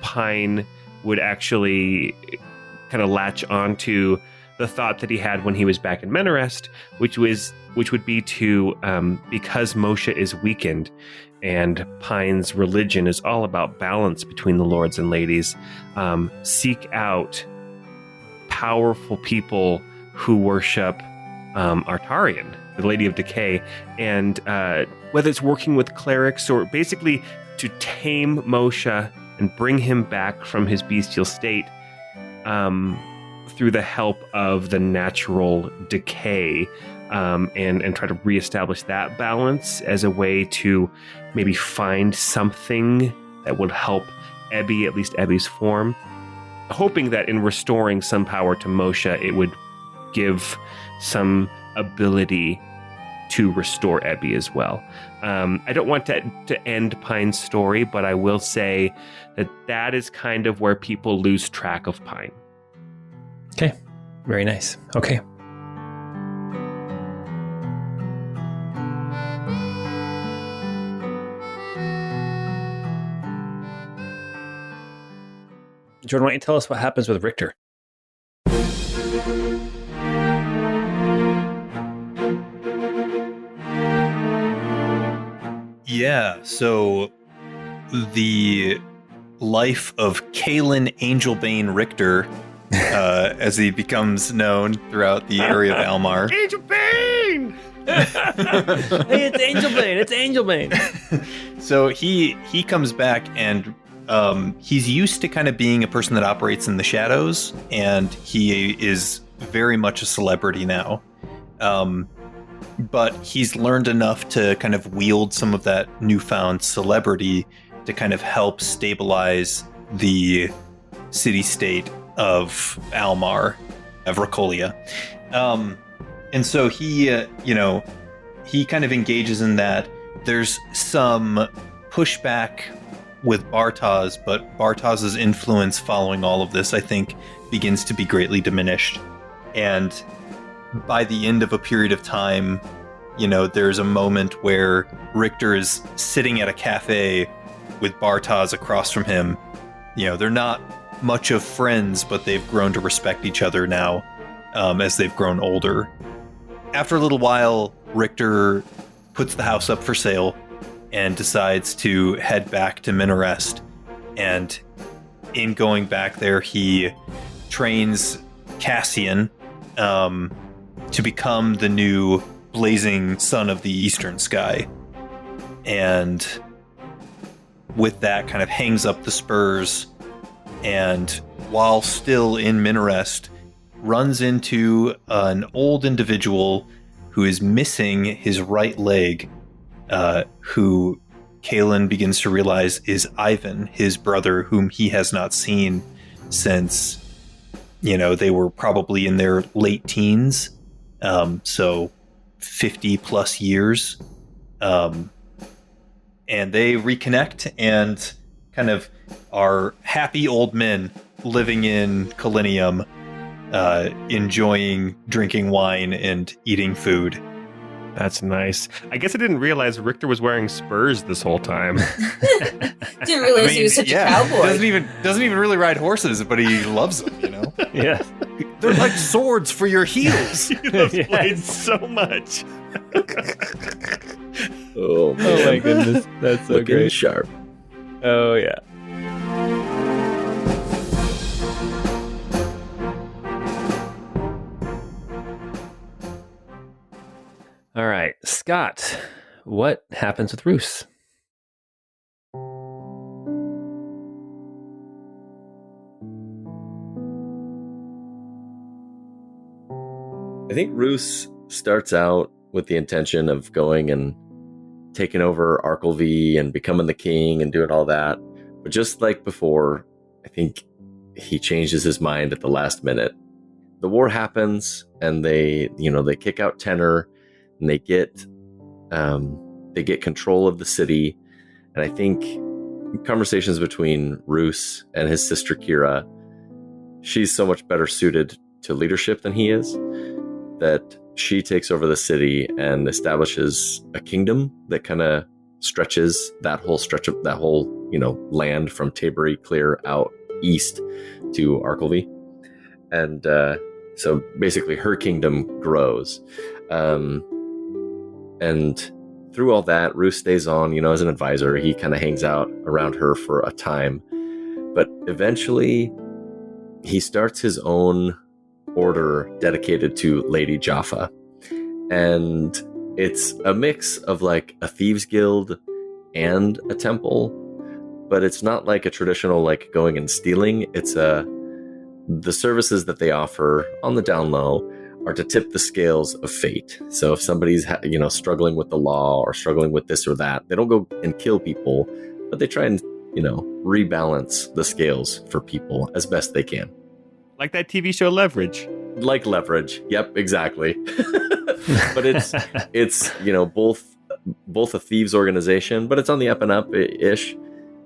Speaker 2: Pine would actually kind of latch onto the thought that he had when he was back in Menarest, which would be to, because Moshe is weakened and Pine's religion is all about balance between the lords and ladies, seek out powerful people who worship Artarian, the Lady of Decay, and whether it's working with clerics or basically to tame Moshe and bring him back from his bestial state, through the help of the natural decay, and try to reestablish that balance as a way to maybe find something that would help Ebby, at least Ebby's form, hoping that in restoring some power to Moshe, it would give some ability to restore Ebby as well. I don't want to end Pine's story, but I will say that is kind of where people lose track of Pine.
Speaker 1: Okay. Very nice. Okay. Jordan, why don't you tell us what happens with Richter?
Speaker 5: Yeah, so the life of Kalen Angelbane Richter, as he becomes known throughout the area of Almar.
Speaker 2: Angel Bane!
Speaker 1: Hey, it's Angelbane! It's Angelbane!
Speaker 5: So he comes back, and he's used to kind of being a person that operates in the shadows, and he is very much a celebrity now. But he's learned enough to kind of wield some of that newfound celebrity to kind of help stabilize the city-state of Almar, of Racolia. And so he kind of engages in that. There's some pushback with Bartaz, but Bartaz's influence following all of this, I think, begins to be greatly diminished. And by the end of a period of time, there's a moment where Richter is sitting at a cafe with Bartaz across from him. They're not much of friends, but they've grown to respect each other now, as they've grown older. After a little while, Richter puts the house up for sale and decides to head back to Menarest. And in going back there, he trains Cassian to become the new blazing son of the eastern sky. And with that, kind of hangs up the spurs, and while still in Menarest, runs into an old individual who is missing his right leg, who Kalen begins to realize is Ivan, his brother, whom he has not seen since, they were probably in their late teens, so 50 plus years. And they reconnect and kind of are happy old men living in Kalinium, enjoying drinking wine and eating food.
Speaker 2: That's nice. I guess I didn't realize Richter was wearing spurs this whole time.
Speaker 4: Didn't realize he was such a cowboy.
Speaker 5: Doesn't even really ride horses, but he loves them,
Speaker 1: Yeah.
Speaker 5: They're like swords for your heels.
Speaker 2: He loves blades so much.
Speaker 3: Oh
Speaker 1: Oh my goodness. That's so
Speaker 3: looking
Speaker 1: great.
Speaker 3: sharp.
Speaker 1: Oh, yeah. All right, Scott, what happens with Roos?
Speaker 3: I think Roos starts out with the intention of going and taking over Arkelvy and becoming the king and doing all that. But just like before, I think he changes his mind at the last minute. The war happens, and they kick out Tenor, and they get control of the city. And I think conversations between Roos and his sister Kira, she's so much better suited to leadership than he is, that she takes over the city and establishes a kingdom that kind of stretches that whole land from Tabury clear out east to Arkelvy. And so basically her kingdom grows. And through all that, Roos stays on, as an advisor. He kind of hangs out around her for a time. But eventually he starts his own order dedicated to Lady Jaffa. And it's a mix of like a thieves guild and a temple, but it's not like a traditional like going and stealing. It's the services that they offer on the down low are to tip the scales of fate. So if somebody's struggling with the law or struggling with this or that, they don't go and kill people, but they try and rebalance the scales for people as best they can.
Speaker 2: Like that TV show Leverage.
Speaker 3: Like Leverage. Yep, exactly. But it's both a thieves organization, but it's on the up and up ish.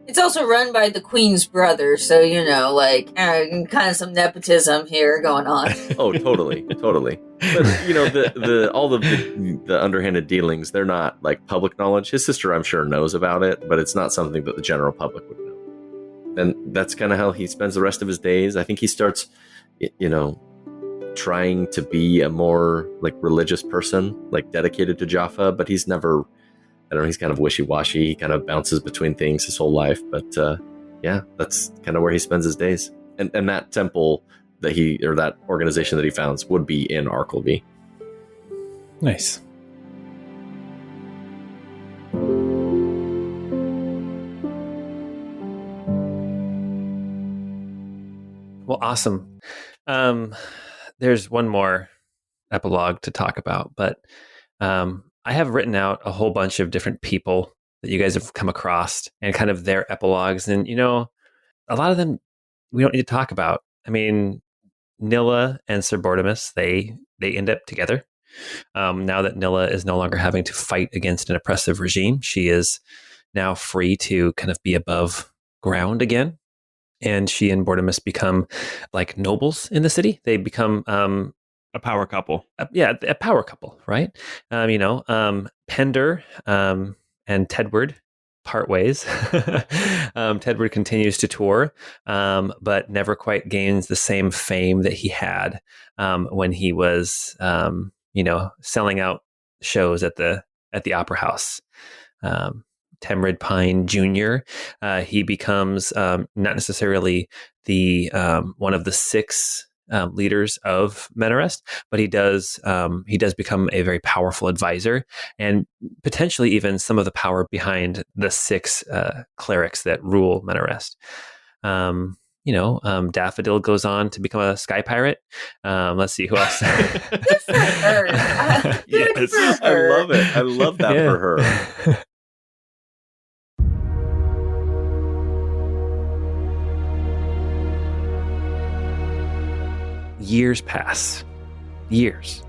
Speaker 4: It's also run by the Queen's brother, so kind of some nepotism here going on.
Speaker 3: Oh, totally. But all the underhanded dealings, they're not like public knowledge. His sister, I'm sure, knows about it, but it's not something that the general public would know. And that's kind of how he spends the rest of his days. I think he starts, trying to be a more like religious person, like dedicated to Jaffa, but he's never, he's kind of wishy-washy. He kind of bounces between things his whole life. But that's kind of where he spends his days. And that temple that organization that he founds would be in Arkelvy.
Speaker 1: Nice. Well, awesome. There's one more epilogue to talk about, but I have written out a whole bunch of different people that you guys have come across and kind of their epilogues. And, a lot of them we don't need to talk about. I mean, Nilla and Sir Bortimus, they end up together. Now that Nilla is no longer having to fight against an oppressive regime, she is now free to kind of be above ground again. And she and Bortimus become like nobles in the city. They become
Speaker 2: a power couple.
Speaker 1: A power couple, right? Pender and Tedward part ways. Tedward continues to tour, but never quite gains the same fame that he had when he was, selling out shows at the Opera House. Temrid Pine Jr. He becomes not necessarily the one of the 6 leaders of Menarest, but he does become a very powerful advisor, and potentially even some of the power behind the 6 clerics that rule Menarest. Daffodil goes on to become a sky pirate. Let's see who else.
Speaker 4: Good for her.
Speaker 3: Yes, I love it. I love that for her.
Speaker 1: Years pass. Years.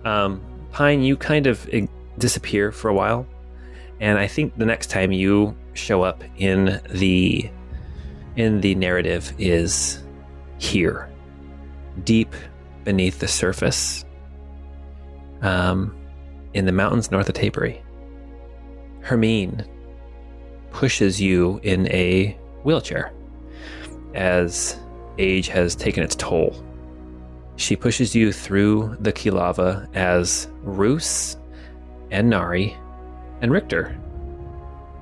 Speaker 1: Pine, you kind of disappear for a while, and I think the next time you show up in the narrative is here, deep beneath the surface, in the mountains north of Tabury. Hermine pushes you in a wheelchair as age has taken its toll. She pushes you through the Kilava as Roos and Nari and Richter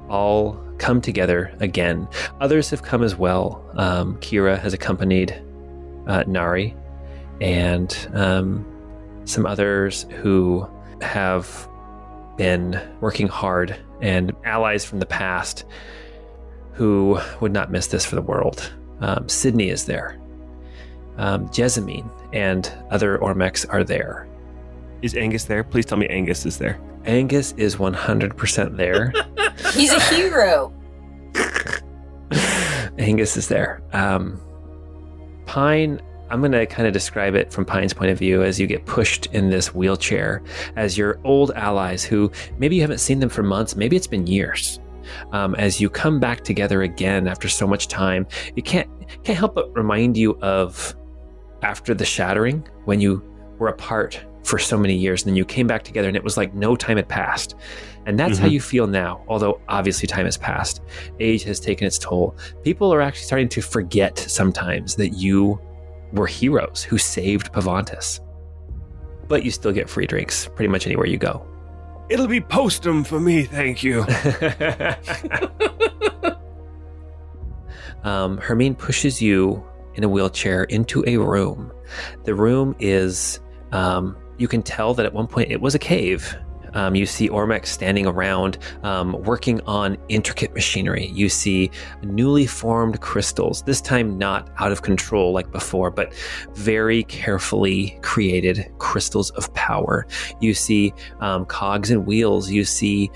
Speaker 1: all come together again. Others have come as well. Kira has accompanied Nari, and some others who have been working hard, and allies from the past who would not miss this for the world. Sydney is there. Jessamine and other Ormex are there.
Speaker 2: Is Angus there? Please tell me Angus is there.
Speaker 1: Angus is 100% there.
Speaker 4: He's a hero.
Speaker 1: Angus is there. Pine, I'm going to kind of describe it from Pine's point of view as you get pushed in this wheelchair, as your old allies who maybe you haven't seen them for months, maybe it's been years. As you come back together again after so much time, it can't help but remind you of after the shattering, when you were apart for so many years, and then you came back together and it was like no time had passed. And that's how you feel now, although obviously time has passed. Age has taken its toll. People are actually starting to forget sometimes that you were heroes who saved Pavantis. But you still get free drinks pretty much anywhere you go.
Speaker 8: It'll be postum for me, thank you.
Speaker 1: Hermine pushes you in a wheelchair into a room. The room is, you can tell that at one point it was a cave. You see Ormex standing around, working on intricate machinery. You see newly formed crystals, this time not out of control like before, but very carefully created crystals of power. You see cogs and wheels. You see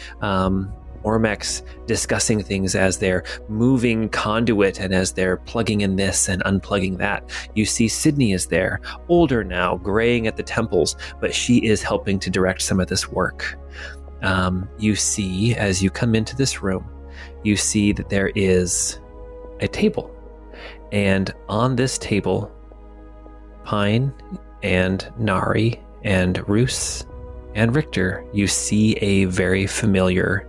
Speaker 1: Ormex discussing things as they're moving conduit and as they're plugging in this and unplugging that. You see Sydney is there, older now, graying at the temples, but she is helping to direct some of this work. You see, as you come into this room, you see that there is a table. And on this table, Pine and Nari and Roos and Richter, you see a very familiar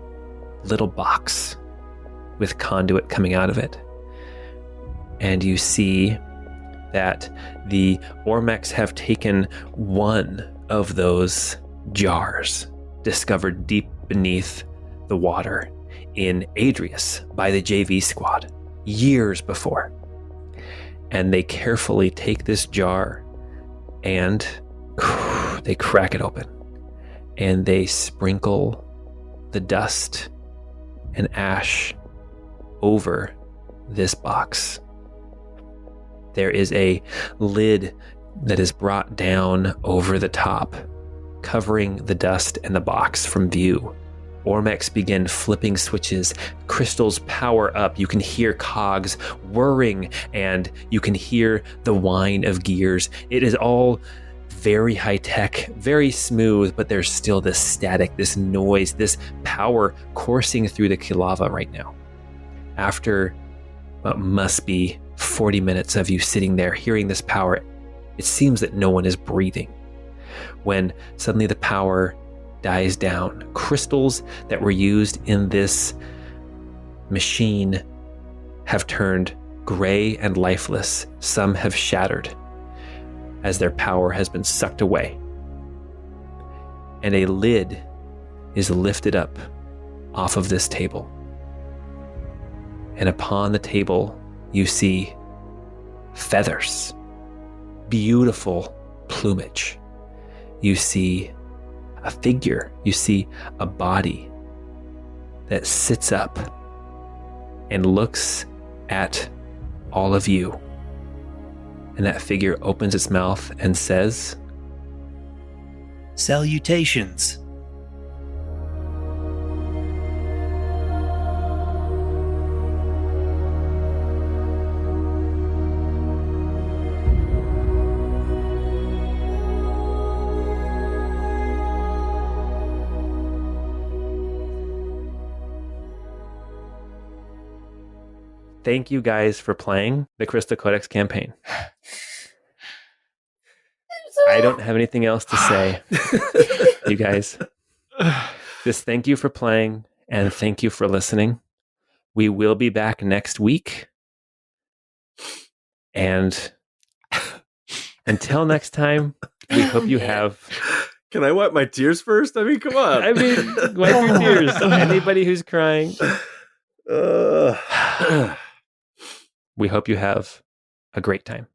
Speaker 1: little box with conduit coming out of it. And you see that the Ormex have taken one of those jars discovered deep beneath the water in Adrius by the JV squad years before. And they carefully take this jar and they crack it open and they sprinkle the dust and ash over this box. There is a lid that is brought down over the top, covering the dust and the box from view. Ormex begin flipping switches, crystals power up, you can hear cogs whirring, and you can hear the whine of gears. It is all very high tech, very smooth, but there's still this static, this noise, this power coursing through the Kilava right now. After what must be 40 minutes of you sitting there hearing this power, it seems that no one is breathing. When suddenly the power dies down, crystals that were used in this machine have turned gray and lifeless. Some have shattered as their power has been sucked away. And a lid is lifted up off of this table. And upon the table, you see feathers, beautiful plumage. You see a figure, you see a body that sits up and looks at all of you. And that figure opens its mouth and says,
Speaker 9: "Salutations."
Speaker 1: Thank you guys for playing the Crystal Codex campaign. I don't have anything else to say. You guys, just thank you for playing and thank you for listening. We will be back next week. And until next time, we hope you have...
Speaker 3: Can I wipe my tears first? I mean, come on.
Speaker 1: I mean, wipe your tears. Anybody who's crying. We hope you have a great time.